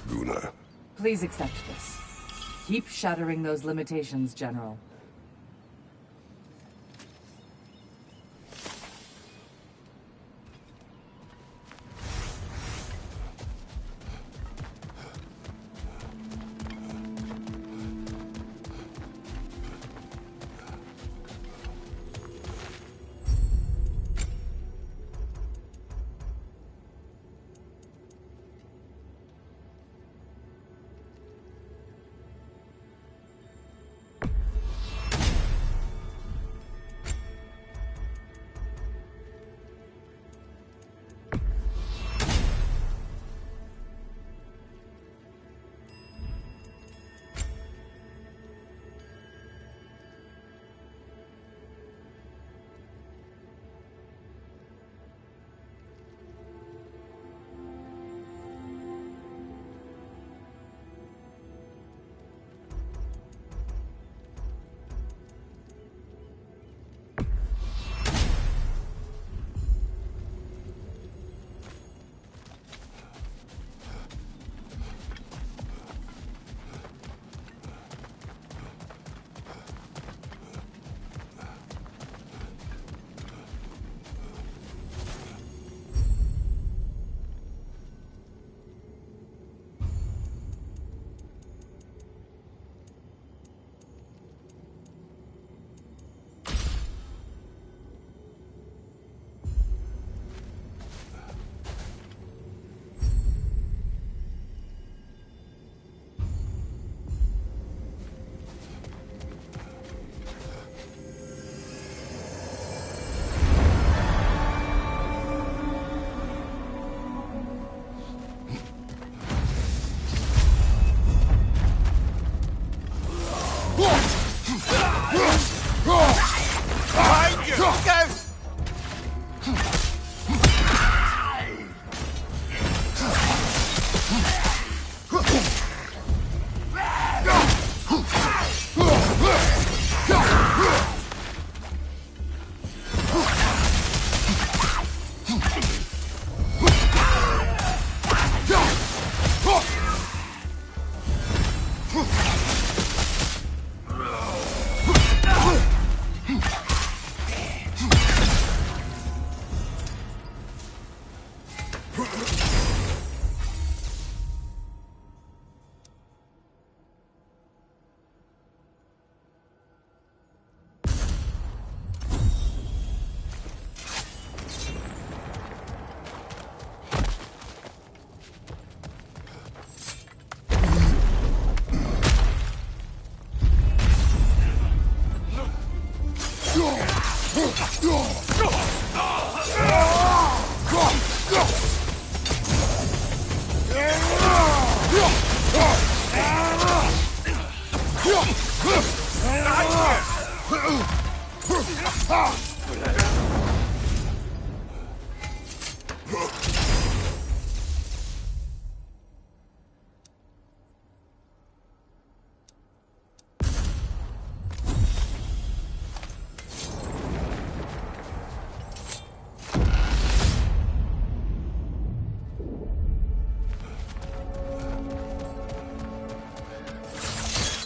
S1: Gunnar.
S4: Please accept this. Keep shattering those limitations, General.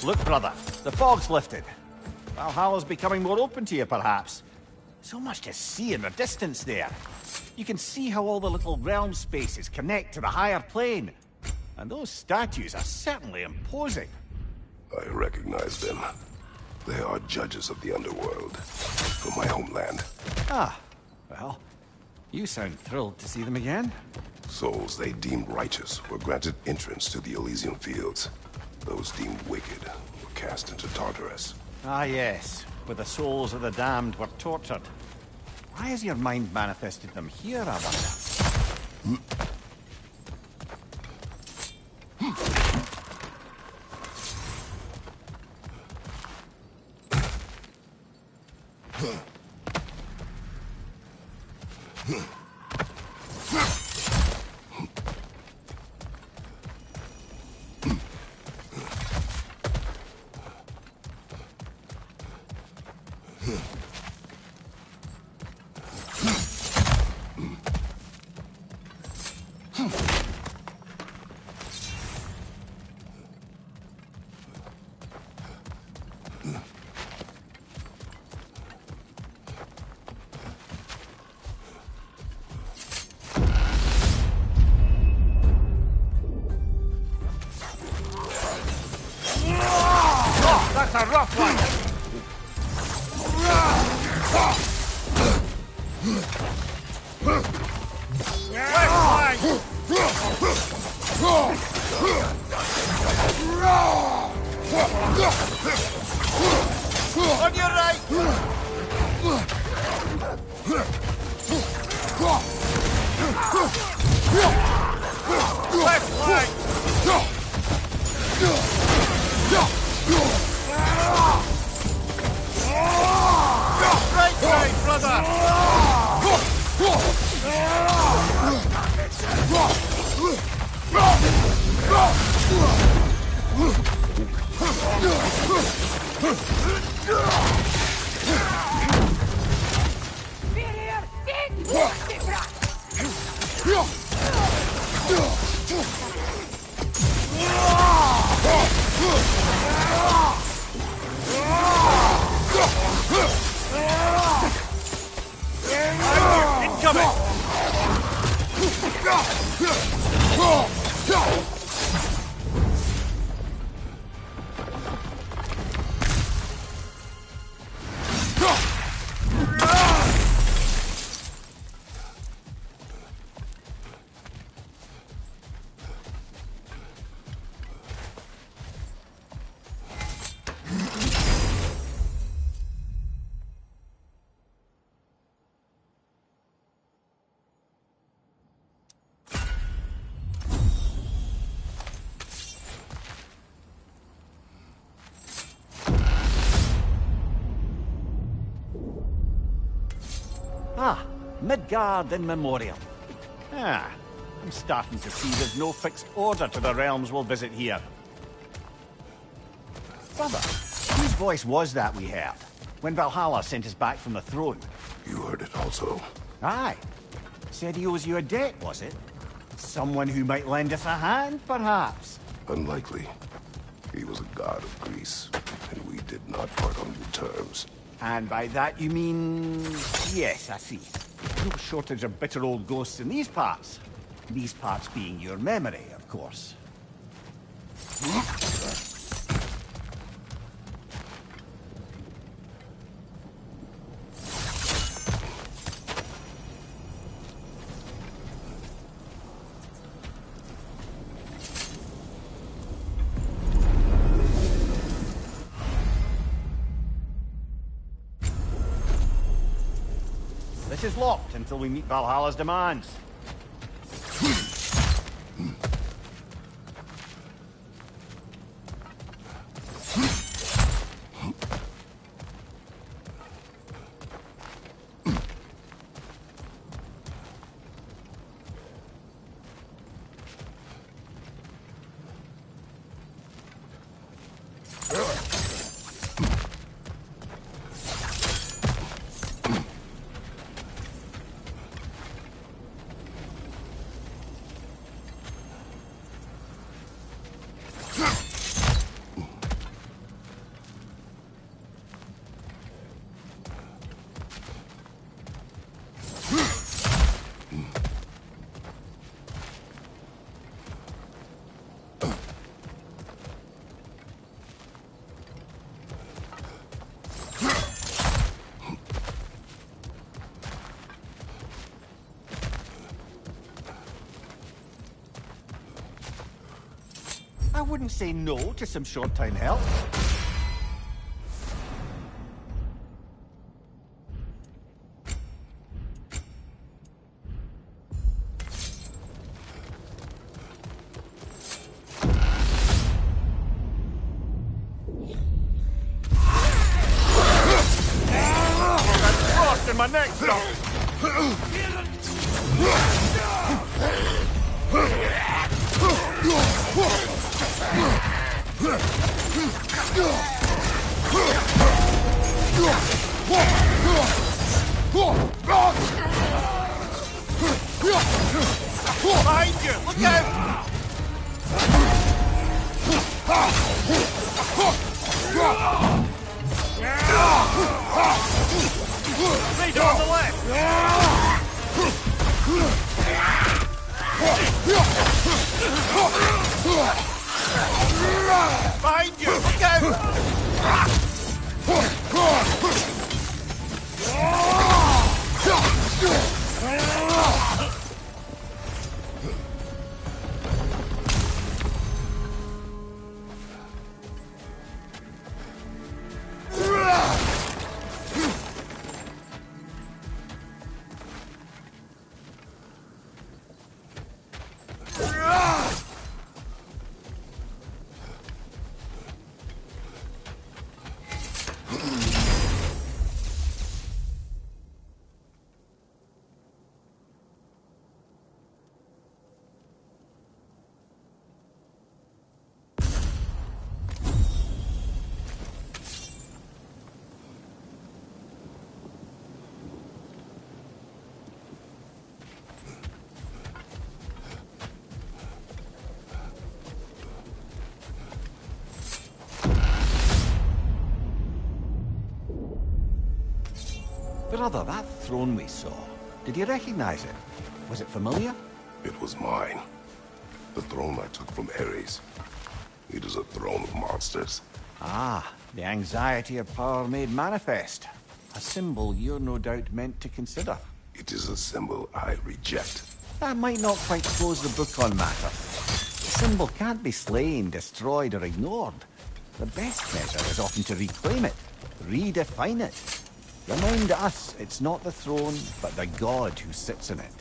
S2: Look, brother, the fog's lifted. Valhalla's becoming more open to you, perhaps. So much to see in the distance there. You can see how all the little realm spaces connect to the higher plane. And those statues are certainly imposing.
S1: I recognize them. They are judges of the underworld, from my homeland.
S2: Ah, well, you sound thrilled to see them again.
S1: Souls they deemed righteous were granted entrance to the Elysian Fields. Those deemed wicked were cast into Tartarus.
S2: Ah, yes, where the souls of the damned were tortured. Why has your mind manifested them here, I wonder? That's a rough one! On your right! Left flank! Right side, brother! Incoming! Ah, Midgard in memoriam. Ah, I'm starting to see there's no fixed order to the realms we'll visit here. Brother, whose voice was that we heard when Valhalla sent us back from the throne?
S1: You heard it also.
S2: Aye. Said he owes you a debt, was it? Someone who might lend us a hand, perhaps?
S1: Unlikely. He was a god of Greece, and we did not part on good terms.
S2: And by that you mean... Yes, I see. No shortage of bitter old ghosts in these parts. These parts being your memory, of course. This is locked until we meet Valhalla's demands. I wouldn't say no to some short-time help. In my neck, behind you! Look out! Raider on the left! Behind you! Look out! Brother, that throne we saw, did you recognize it? Was it familiar?
S1: It was mine. The throne I took from Ares. It is a throne of monsters.
S2: Ah, the anxiety of power made manifest. A symbol you're no doubt meant to consider.
S1: It is a symbol I reject.
S2: That might not quite close the book on matters. The symbol can't be slain, destroyed, or ignored. The best measure is often to reclaim it, redefine it. Remind us it's not the throne, but the god who sits in it.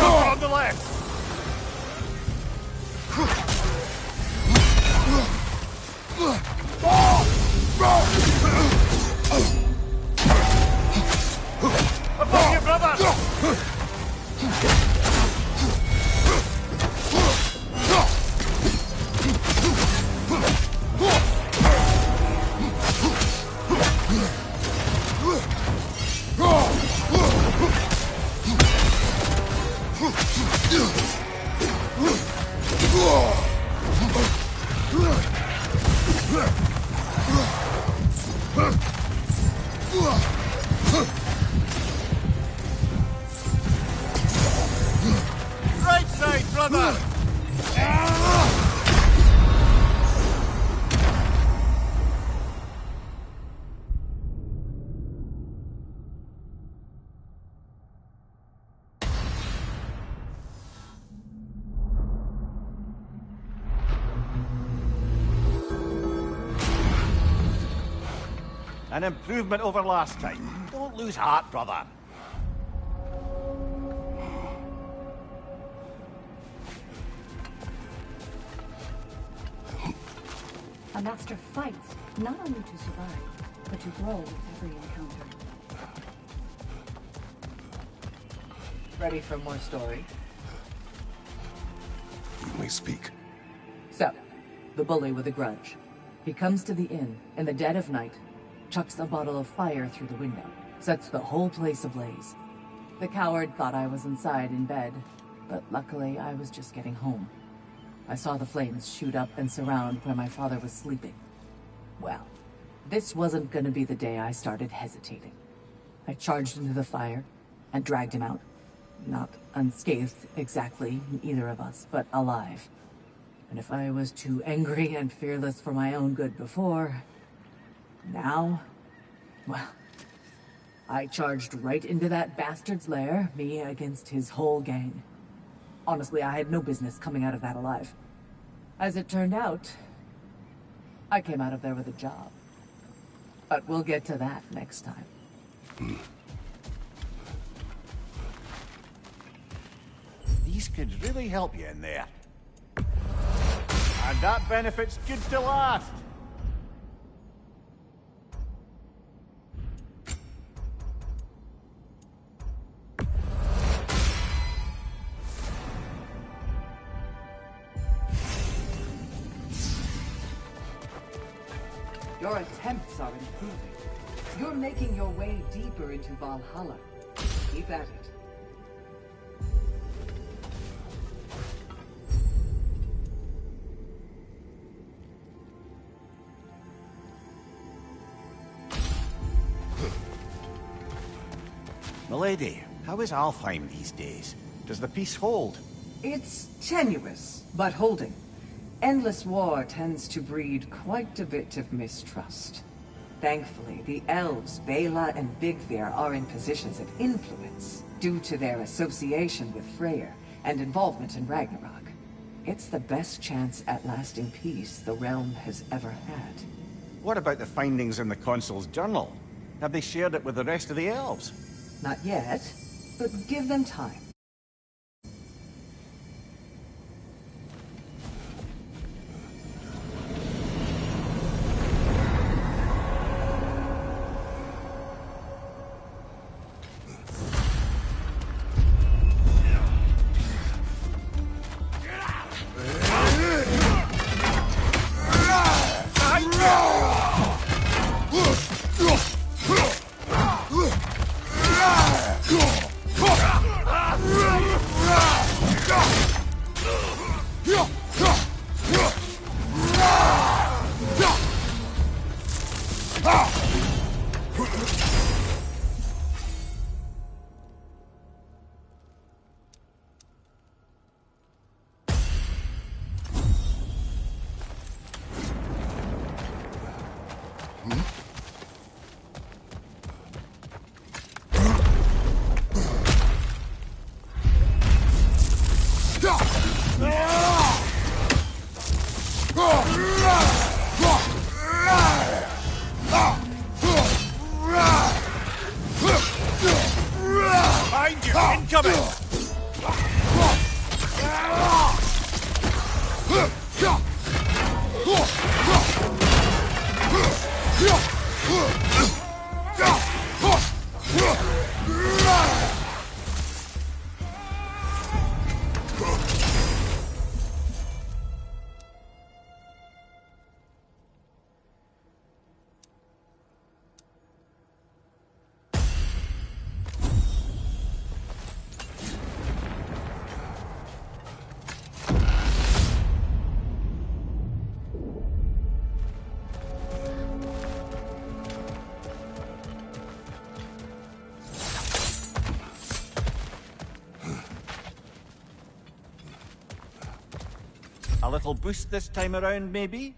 S2: On the left! Above you, brother! Right side, brother! An improvement over last time. Don't lose heart, brother.
S6: A master fights, not only to survive, but to grow with every encounter.
S4: Ready for more story?
S1: You may speak.
S4: So, the bully with a grudge. He comes to the inn in the dead of night, chucks a bottle of fire through the window, sets the whole place ablaze. The coward thought I was inside in bed, but luckily I was just getting home. I saw the flames shoot up and surround where my father was sleeping. Well, this wasn't gonna be the day I started hesitating. I charged into the fire and dragged him out. Not unscathed exactly, either of us, but alive. And if I was too angry and fearless for my own good before, now, well, I charged right into that bastard's lair, me against his whole gang. Honestly, I had no business coming out of that alive. As it turned out, I came out of there with a job. But we'll get to that next time.
S2: These could really help you in there. And that benefit's good to last.
S4: Your attempts are improving. You're making your way deeper into Valhalla. Keep at it.
S2: Milady, how is Alfheim these days? Does the peace hold?
S4: It's tenuous, but holding. Endless war tends to breed quite a bit of mistrust. Thankfully, the elves, Bela and Bigvir, are in positions of influence due to their association with Freyr and involvement in Ragnarok. It's the best chance at lasting peace the realm has ever had.
S2: What about the findings in the Consul's journal? Have they shared it with the rest of the elves?
S4: Not yet, but give them time.
S2: Behind you! Incoming! A little boost this time around, maybe?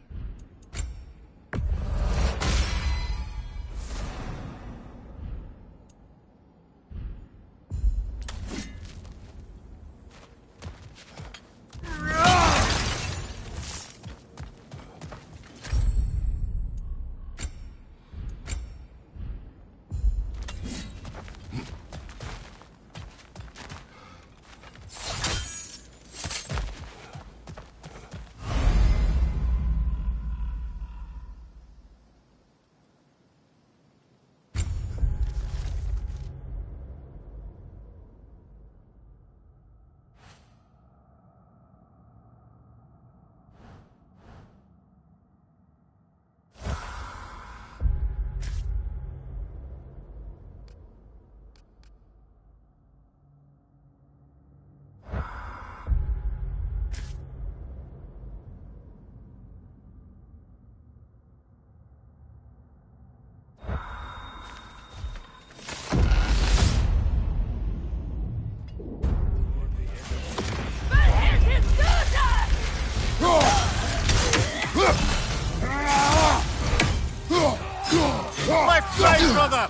S2: right, brother!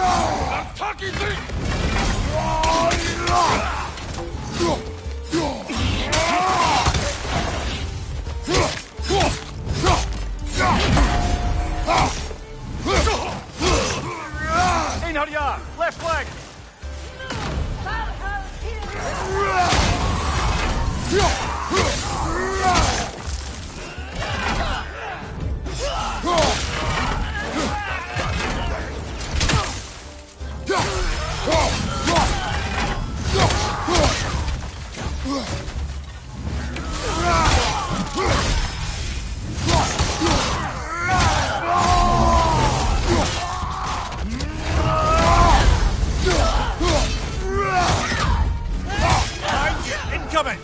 S1: I'm talking to
S2: Einherjar, left leg! Incoming!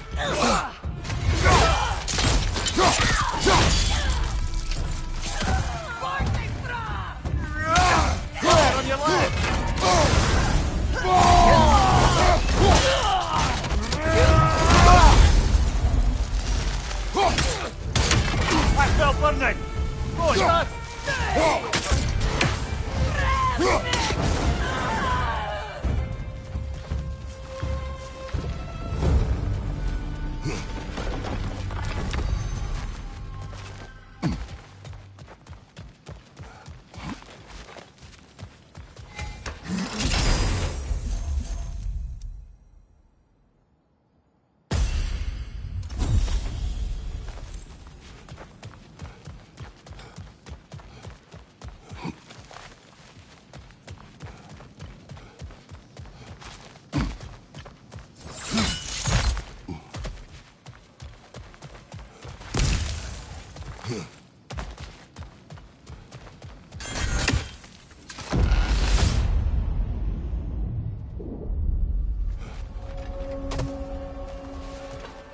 S2: On your left! I fell burning! Oh, that!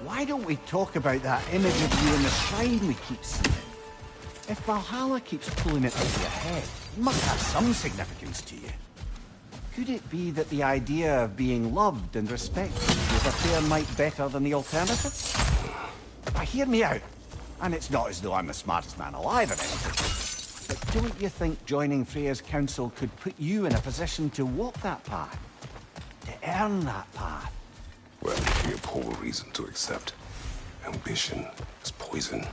S2: Why don't we talk about that image of you in the shrine we keep seeing? If Valhalla keeps pulling it out of your head, it must have some significance to you. Could it be that the idea of being loved and respected is a fair mite better than the alternative? Now, hear me out. And it's not as though I'm the smartest man alive or anything. But don't you think joining Freya's council could put you in a position to walk that path? To earn that path?
S1: Well, it'd be a poor reason to accept. Ambition is poison.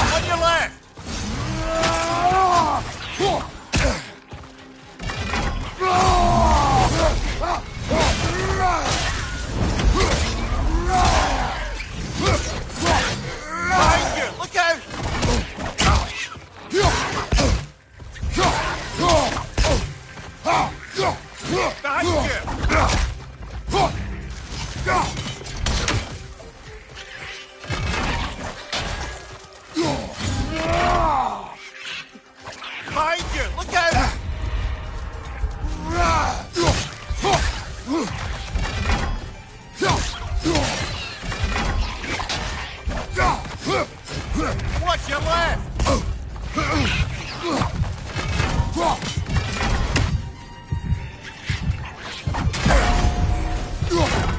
S2: On your left! Behind you! Look out! Behind you! Behind you! Look out! Watch your left!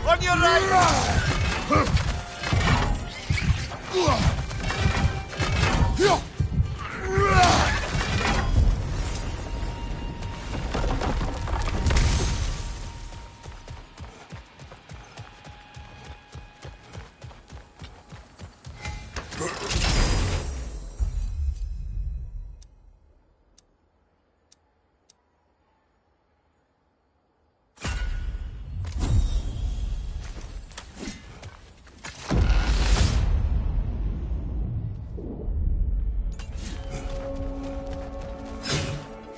S2: On your right!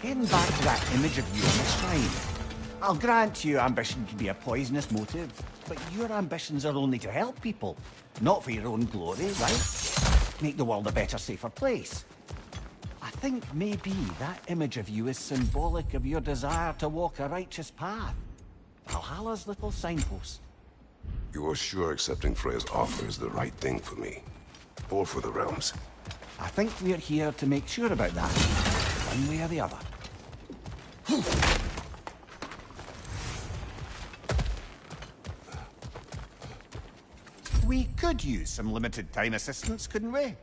S2: Getting back to that image of you on the shrine, I'll grant you ambition can be a poisonous motive, but your ambitions are only to help people, not for your own glory, right? Make the world a better, safer place. I think maybe that image of you is symbolic of your desire to walk a righteous path. Valhalla's little signpost.
S1: You're sure accepting Freya's offer is the right thing for me? Or for the realms?
S2: I think we're here to make sure about that, one way or the other. We could use some limited time assistance, couldn't we?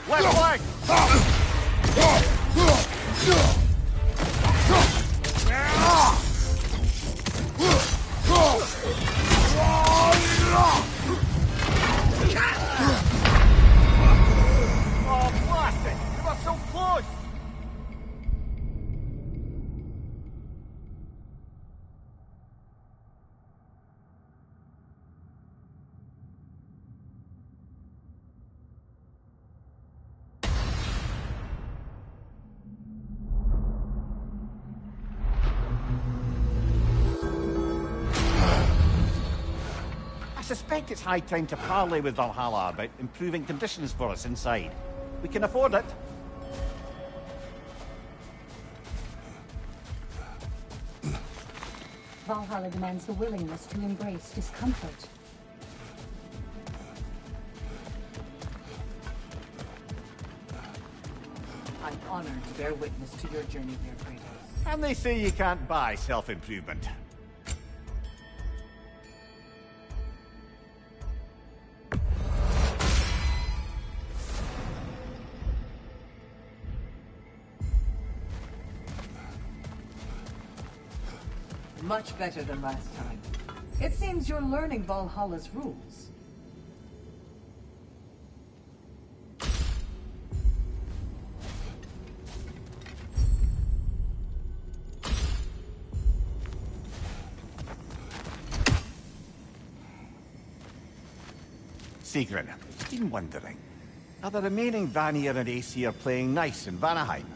S2: Left leg! Oh, blast it! You were so close! I suspect it's high time to parley with Valhalla about improving conditions for us inside. We can afford it.
S6: Valhalla demands the willingness to embrace discomfort.
S4: I'm honored to bear witness to your journey there, Kratos.
S2: And they say you can't buy self-improvement.
S4: Much better than last time. It seems you're learning Valhalla's rules.
S2: Sigrun, I've been wondering. Are the remaining Vanir and Aesir playing nice in Vanaheim?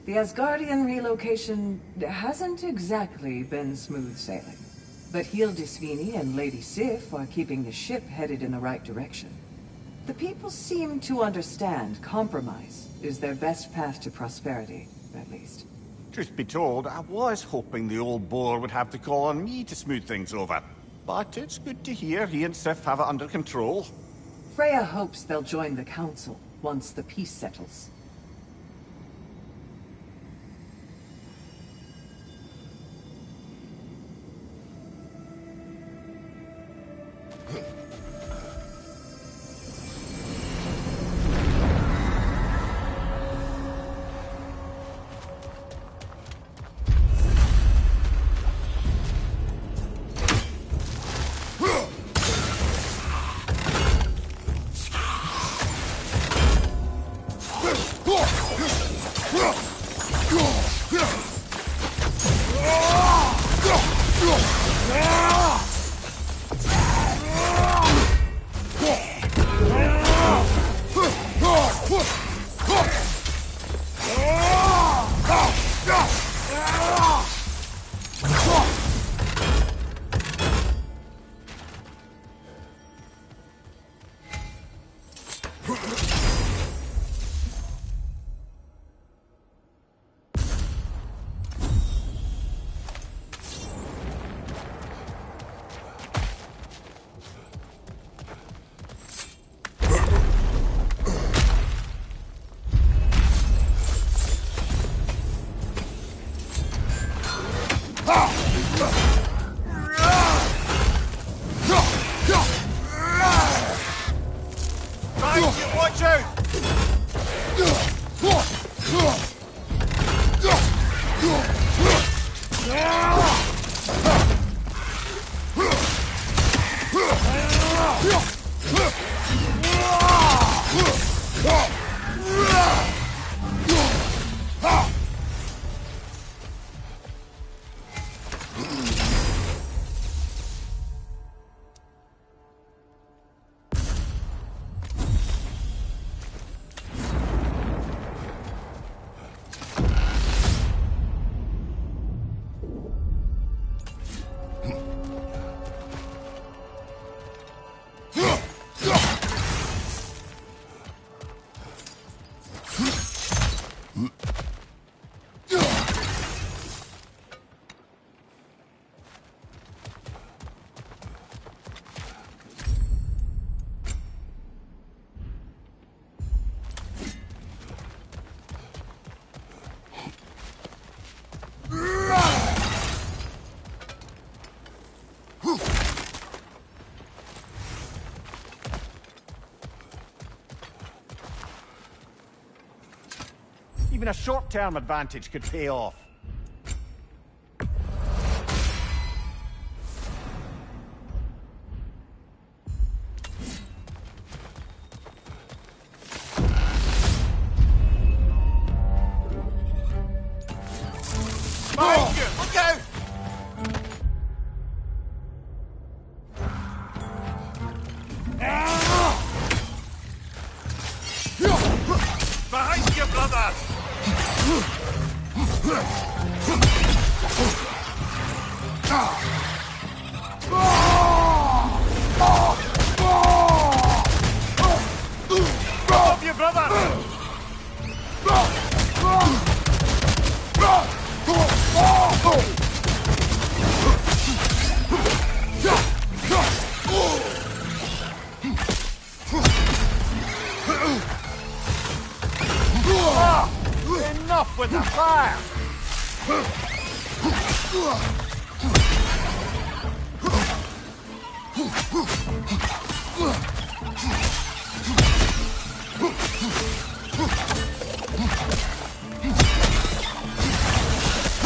S4: The Asgardian relocation hasn't exactly been smooth sailing. But Hildisvini and Lady Sif are keeping the ship headed in the right direction. The people seem to understand compromise is their best path to prosperity, at least.
S2: Truth be told, I was hoping the old boar would have to call on me to smooth things over. But it's good to hear he and Sif have it under control.
S4: Freya hopes they'll join the council once the peace settles.
S2: Watch out! Even a short-term advantage could pay off. Behind you! Look out! Behind you, brother! Above you, brother! Enough with the fire!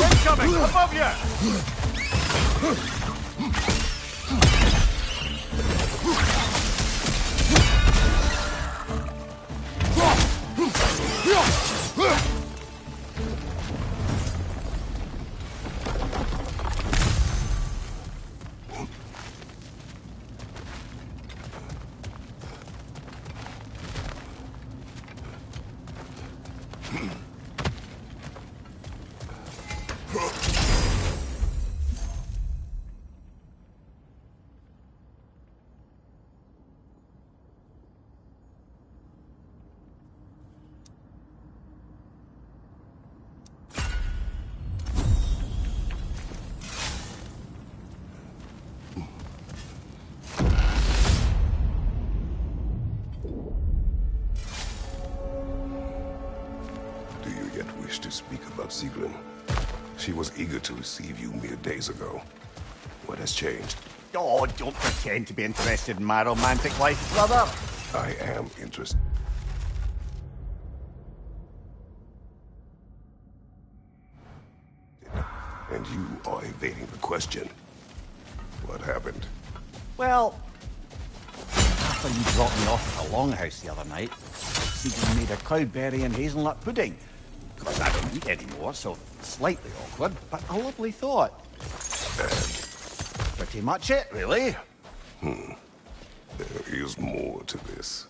S2: Incoming! Above you!
S1: To speak about Sigrun. She was eager to receive you mere days ago. What has changed?
S2: Oh, don't pretend to be interested in my romantic life, brother.
S1: I am interested. And you are evading the question. What happened?
S2: Well, after you dropped me off at the Longhouse the other night, Sigrun made a cloudberry and hazelnut pudding. Of course, I don't eat anymore, so slightly awkward, but a lovely thought. Pretty much it, really.
S1: There is more to this.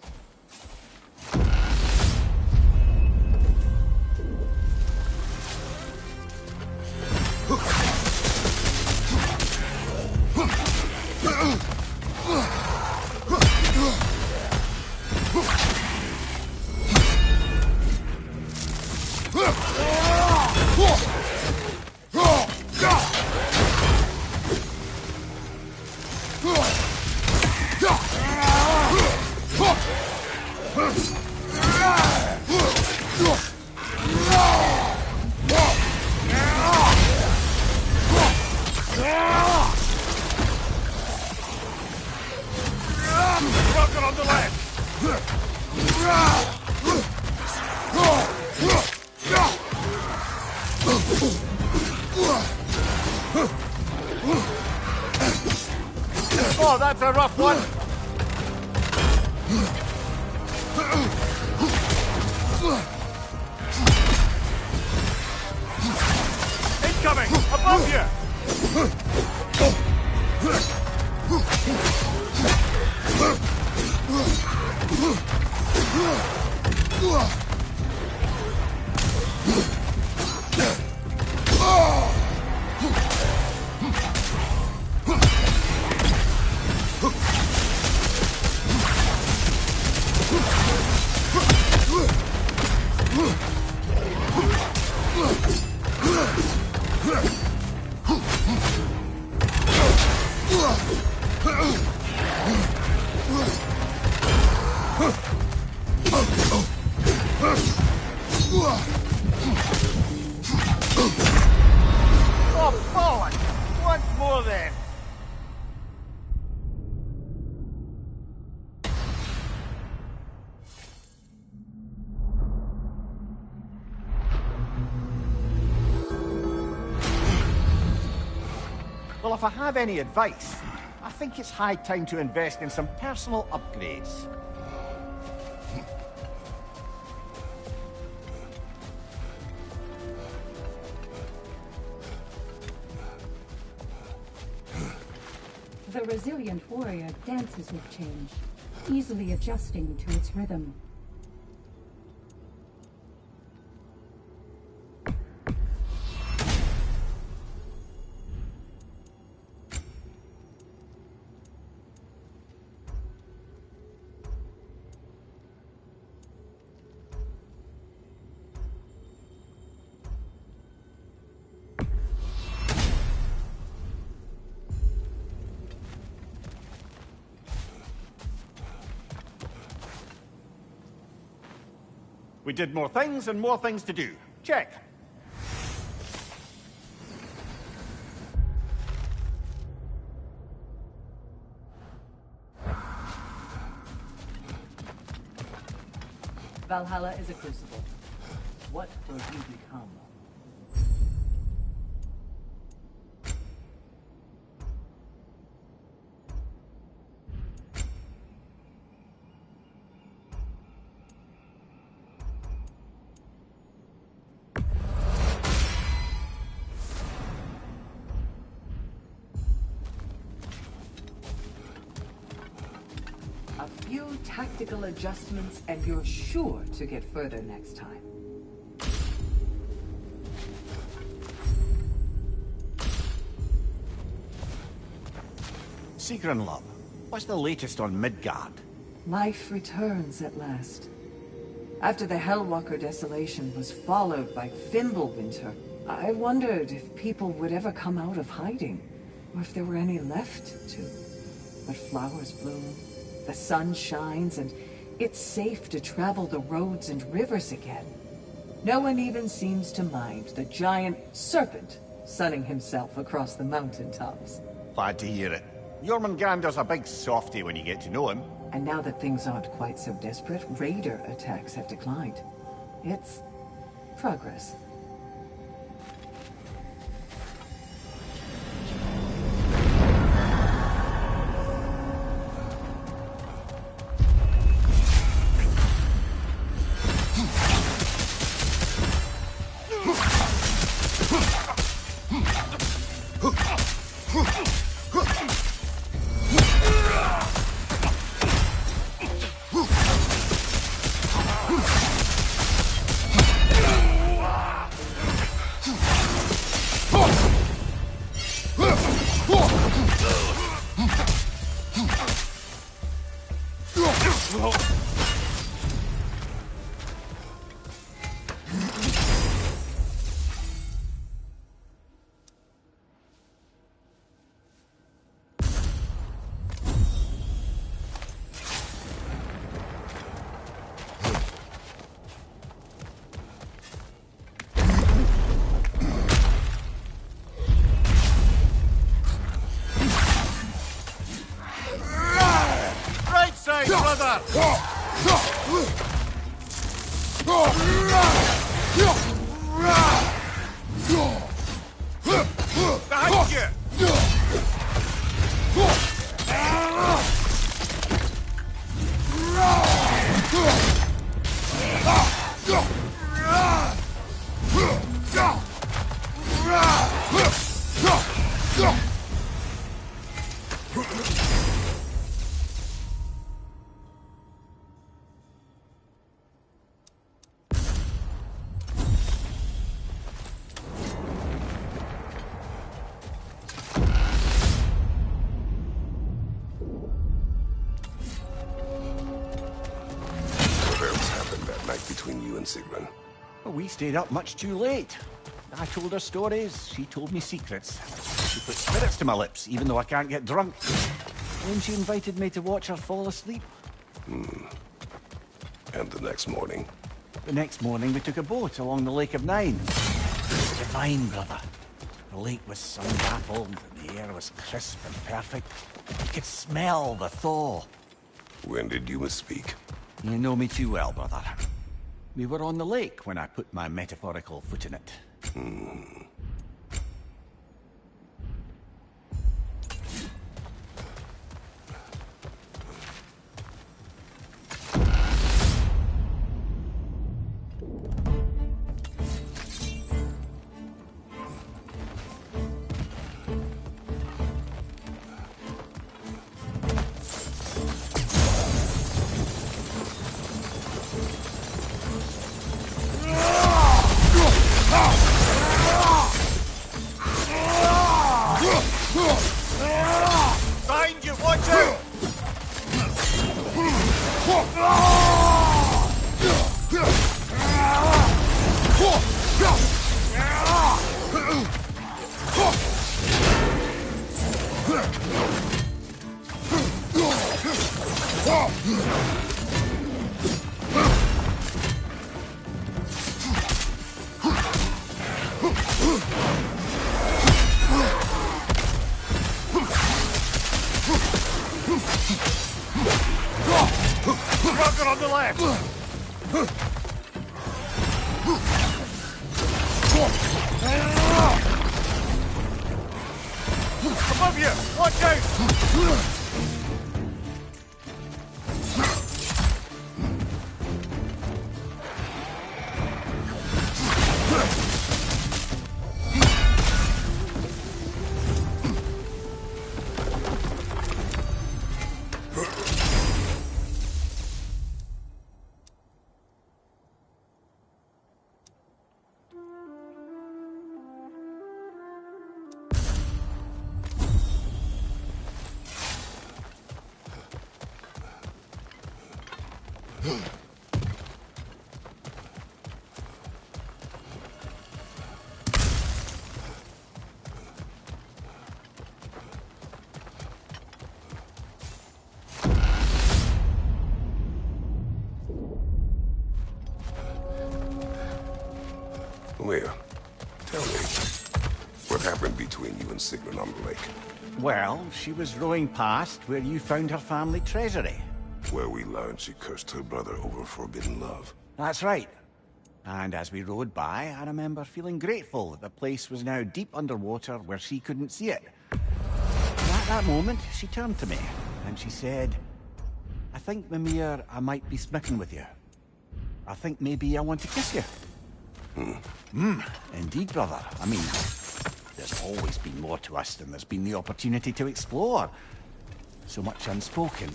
S2: Rocket on the left! Oh, that's a rough one! Incoming! Above you! Oh, bollocks! Once more then! Well, if I have any advice, I think it's high time to invest in some personal upgrades.
S6: The resilient warrior dances with change, easily adjusting to its rhythm.
S2: We did more things and more things to do. Check.
S4: Valhalla is a crucible. What will you become? A few tactical adjustments and you're sure to get further next time.
S2: Sigrun, love, what's the latest on Midgard?
S4: Life returns at last. After the Hellwalker desolation was followed by Fimbulwinter, I wondered if people would ever come out of hiding, or if there were any left to. But flowers bloom, the sun shines, and it's safe to travel the roads and rivers again. No one even seems to mind the giant serpent sunning himself across the mountaintops.
S2: Glad to hear it. Jormungandr's a big softy when you get to know him.
S4: And now that things aren't quite so desperate, raider attacks have declined. It's progress.
S2: Brother! Behind you!
S1: Sigrun.
S2: Well, we stayed up much too late. I told her stories, she told me secrets. She put spirits to my lips, even though I can't get drunk. Then she invited me to watch her fall asleep.
S1: And the next morning?
S2: The next morning we took a boat along the Lake of Nine. It was divine, brother. The lake was sun-dappled, and the air was crisp and perfect. You could smell the thaw.
S1: When did you misspeak?
S2: You know me too well, brother. We were on the lake when I put my metaphorical foot in it. Behind you, watch out! Rocker on the left! Above you! Watch out!
S1: Leah, tell me, what happened between you and Sigrun on the lake?
S2: Well, she was rowing past where you found her family treasury.
S1: Where we learned she cursed her brother over forbidden love.
S2: That's right. And as we rowed by, I remember feeling grateful that the place was now deep underwater where she couldn't see it. And at that moment, she turned to me, and she said, I think, Mimir, I might be smitten with you. I think maybe I want to kiss you. Indeed, brother. I mean, there's always been more to us than there's been the opportunity to explore. So much unspoken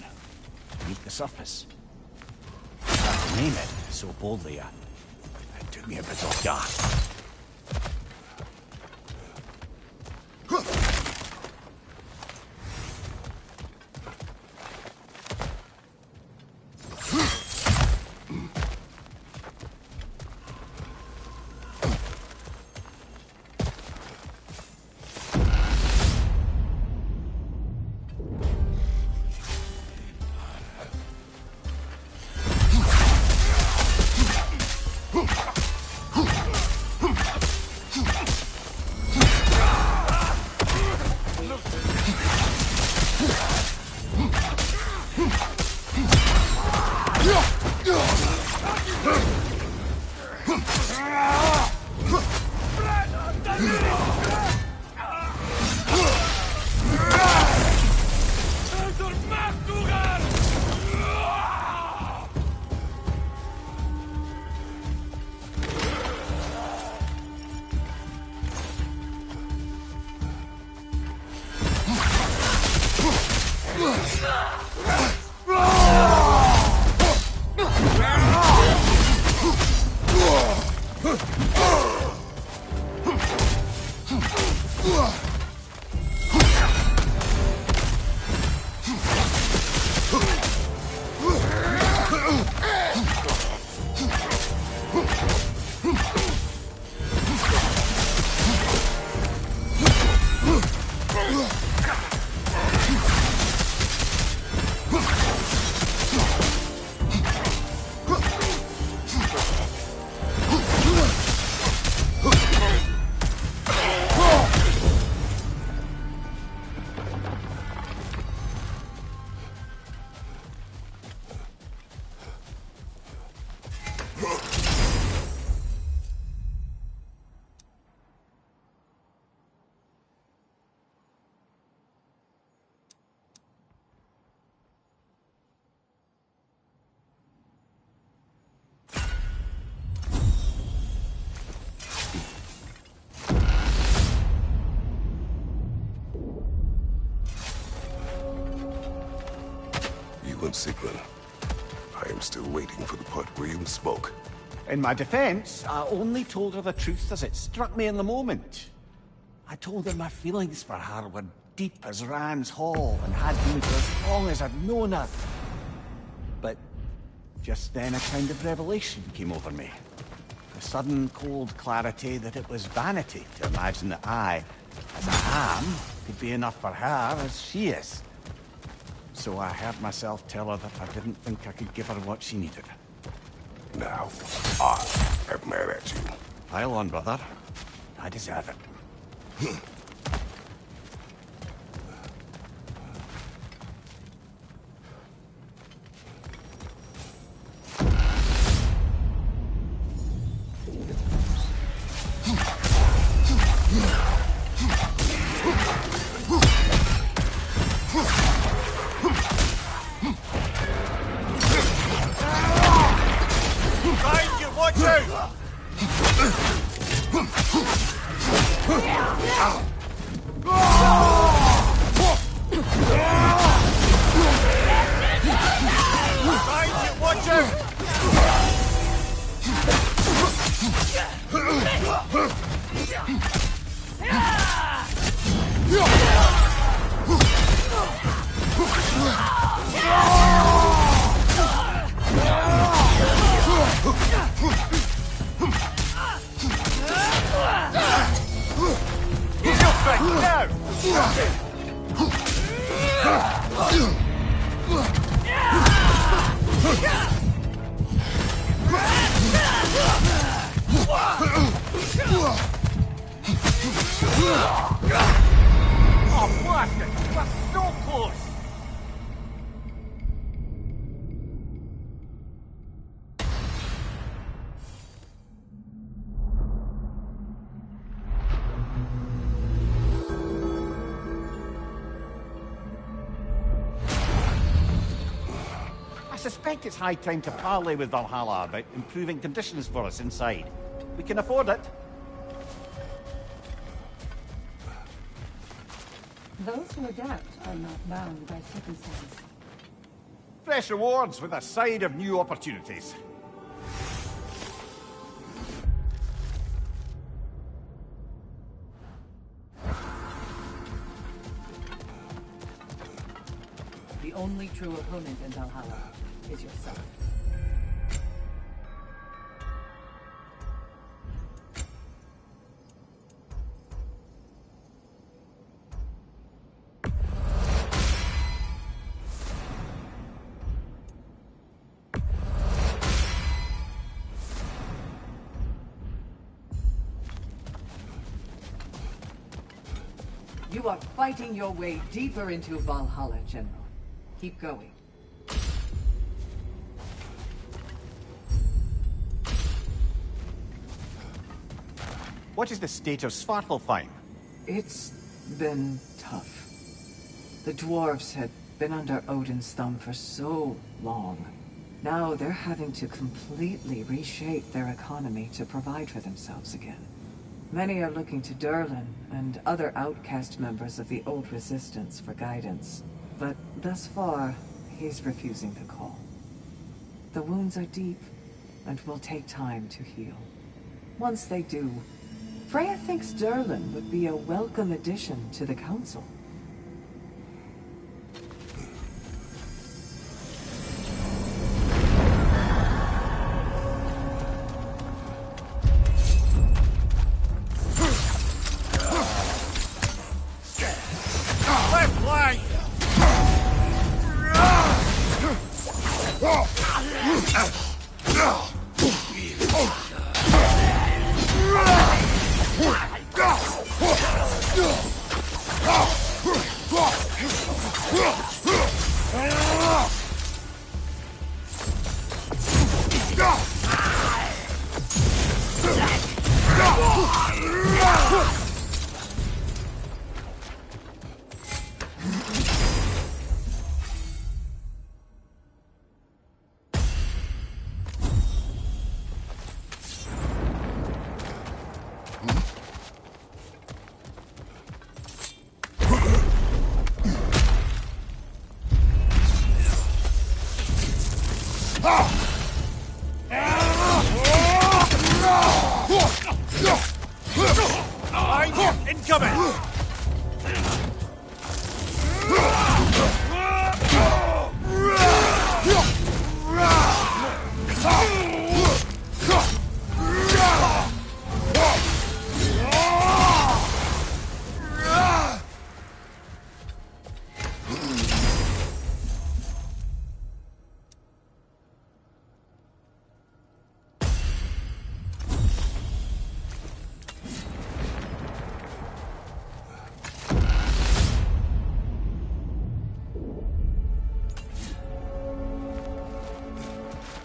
S2: beneath the surface. To name it so boldly, it took me a bit off guard.
S1: Sigrun. I am still waiting for the part where you spoke.
S2: In my defense, I only told her the truth as it struck me in the moment. I told her my feelings for her were deep as Rand's Hall, and had been for as long as I'd known her. But just then a kind of revelation came over me. The sudden cold clarity that it was vanity to imagine that I, as I am, could be enough for her as she is. So I heard myself tell her that I didn't think I could give her what she needed.
S1: Now, I am mad at you.
S2: Pile on, brother. I deserve it. Oh, bastard! We're so close! I suspect it's high time to parley with Valhalla about improving conditions for us inside. We can afford it.
S6: Those who adapt are not bound by circumstance.
S2: Fresh rewards with a side of new opportunities.
S5: The only true opponent in Valhalla is yourself.
S4: You are fighting your way deeper into Valhalla, General. Keep going.
S2: What is the state of Svartalfheim?
S4: It's been tough. The dwarves had been under Odin's thumb for so long. Now they're having to completely reshape their economy to provide for themselves again. Many are looking to Durlin and other outcast members of the old resistance for guidance. But thus far, he's refusing the call. The wounds are deep and will take time to heal. Once they do, Freya thinks Durlin would be a welcome addition to the Council.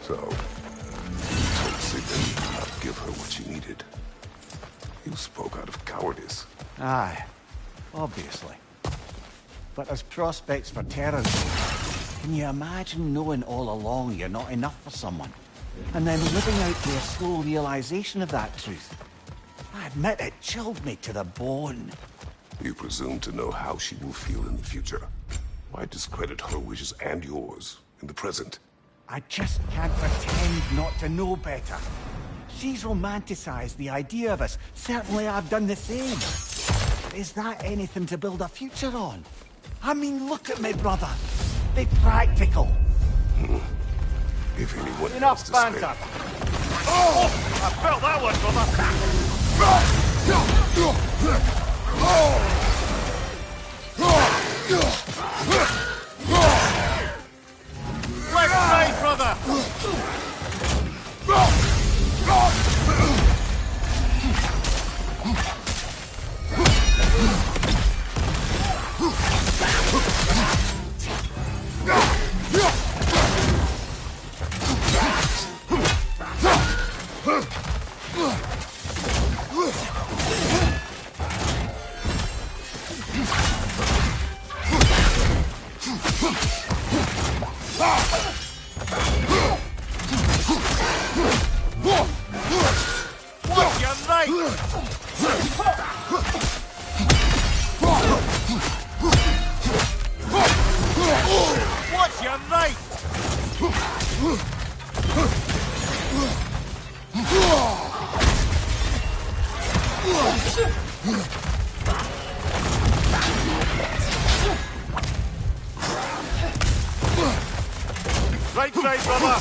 S1: So, you told Sigmund not to give her what she needed. You spoke out of cowardice.
S2: Aye, obviously. But as prospects for terrorism, can you imagine knowing all along you're not enough for someone? And then living out to a slow realization of that truth? I admit it chilled me to the bone.
S1: You presume to know how she will feel in the future. Why discredit her wishes and yours in the present?
S2: I just can't pretend not to know better. She's romanticized the idea of us. Certainly I've done the same. Is that anything to build a future on? I mean, look at me, brother. Be practical.
S1: If anyone
S2: Enough
S1: else to
S2: banter.
S1: spare.
S2: Oh! I felt that one, brother. Left side, brother. Watch your right! Watch your right! Right side, brother!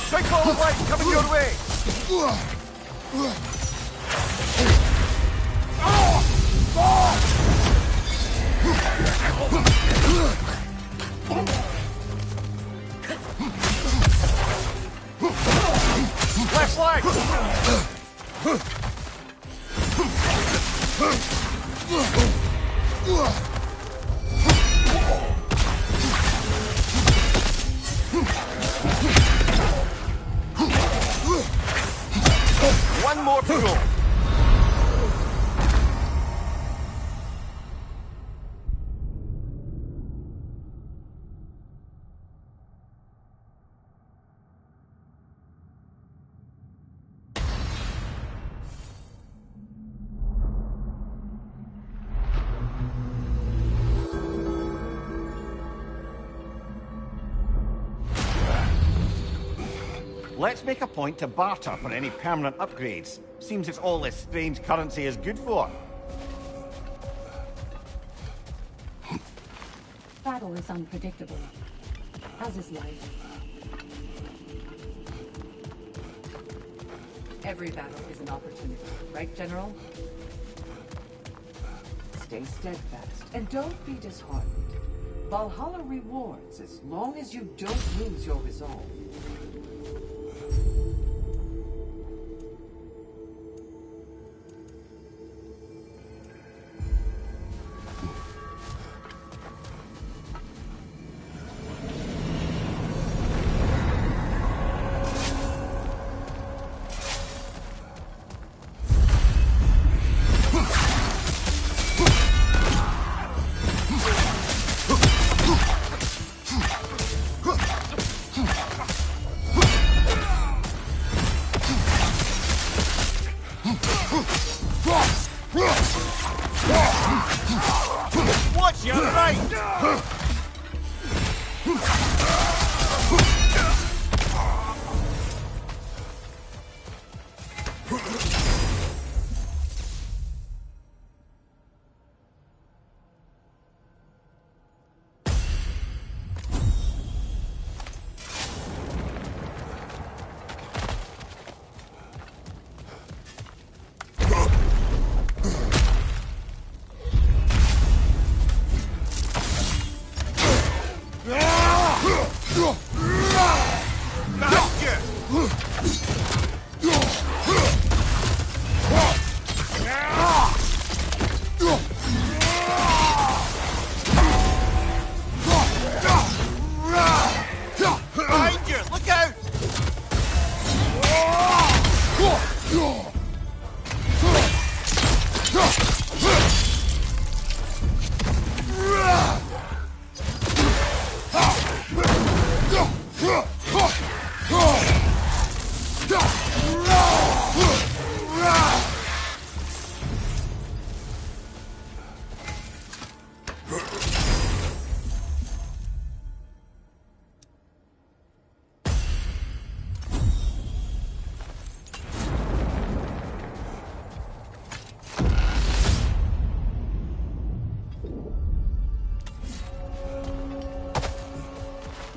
S2: Take all the light coming your way! Left flank! One more to go. Let's make a point to barter for any permanent upgrades. Seems it's all this strange currency is good for.
S6: Battle is unpredictable, as is life.
S4: Every battle is an opportunity, right, General? Stay steadfast, and don't be disheartened. Valhalla rewards as long as you don't lose your resolve.
S2: Watch your right!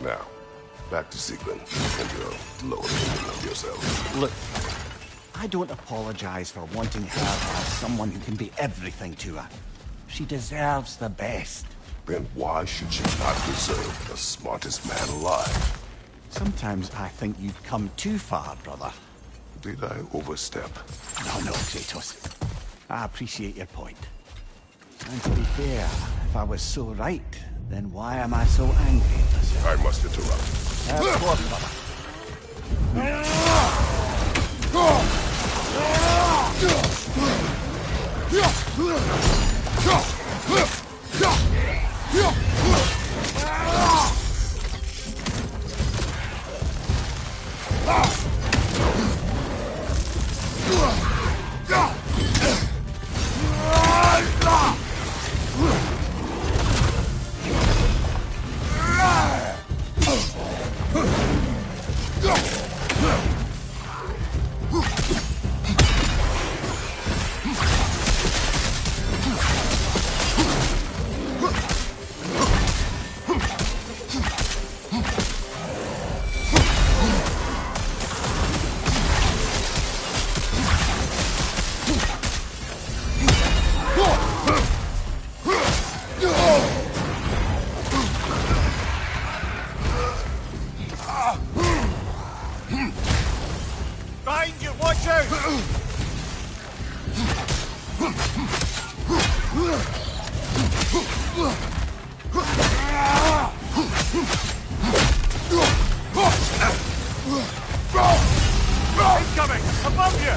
S1: Now, back to Sieglin and your lower opinion of yourself.
S2: Look, I don't apologize for wanting her as someone who can be everything to her. She deserves the best.
S1: Then why should she not deserve the smartest man alive?
S2: Sometimes I think you've come too far, brother.
S1: Did I overstep?
S2: No, Kratos. I appreciate your point. And to be fair, if I was so right, then why am I so angry at myself?
S1: I must interrupt.
S2: Of course, Behind you, watch out! Incoming! Above you!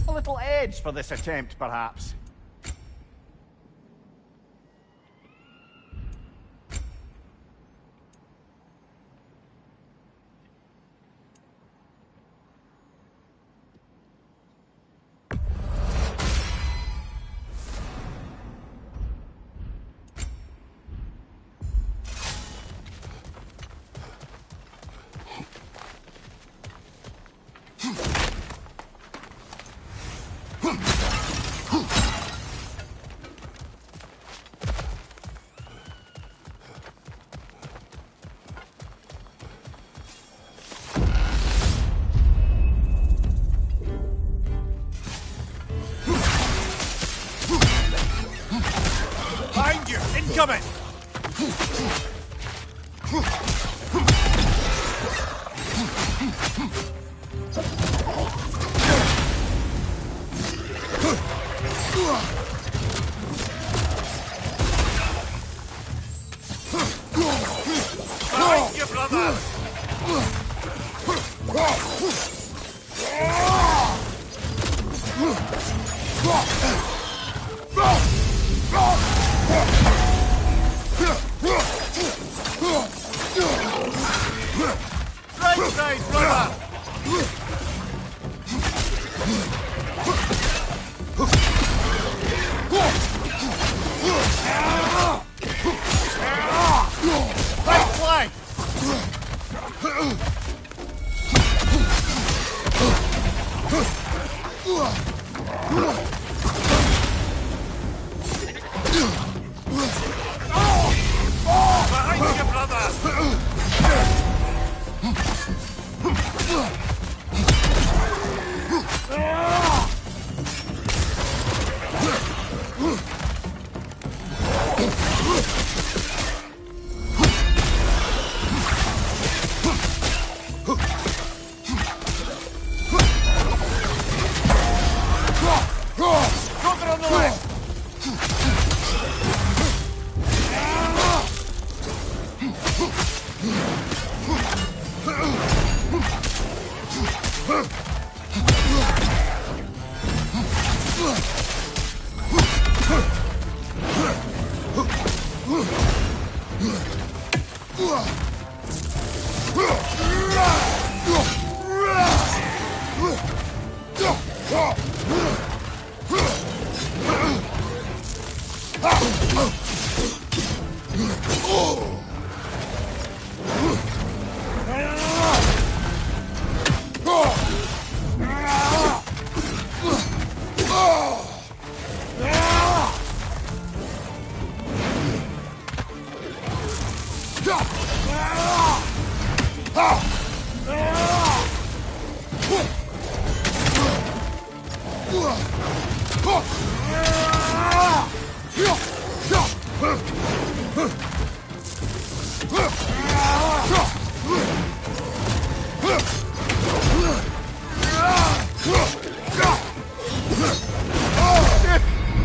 S2: A little edge for this attempt, perhaps. Behind you! Incoming! Behind you, brother! Right side, brother! Right flank!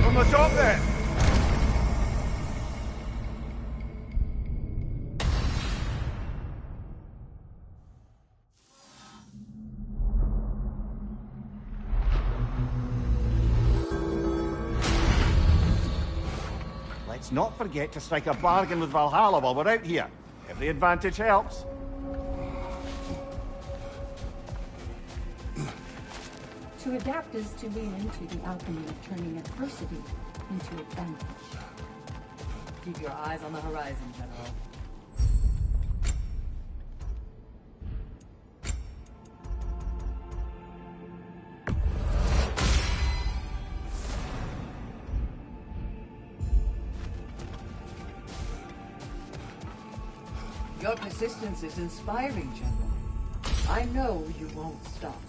S2: On the top there! Let's not forget to strike a bargain with Valhalla while we're out here. Every advantage helps.
S6: To adapt is to lean into the alchemy of turning adversity into advantage.
S4: Keep your eyes on the horizon, General. Your persistence is inspiring, General. I know you won't stop.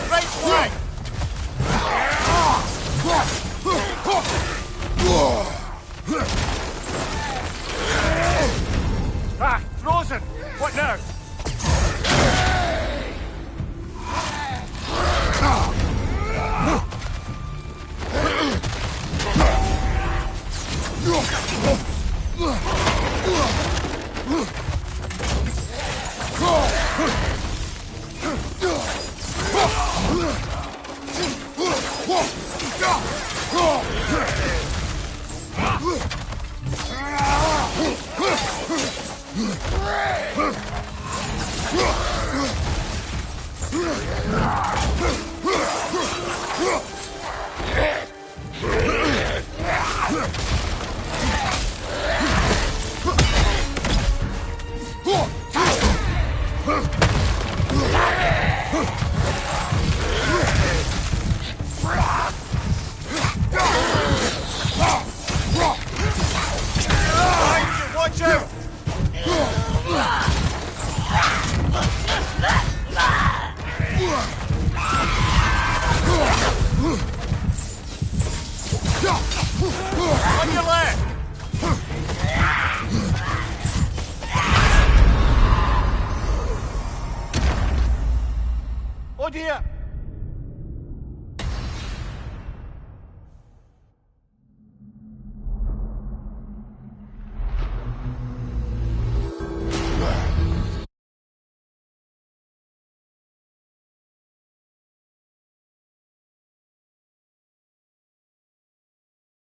S2: Right flank! Ah, frozen! What now? Watch out! On your left! Oh dear!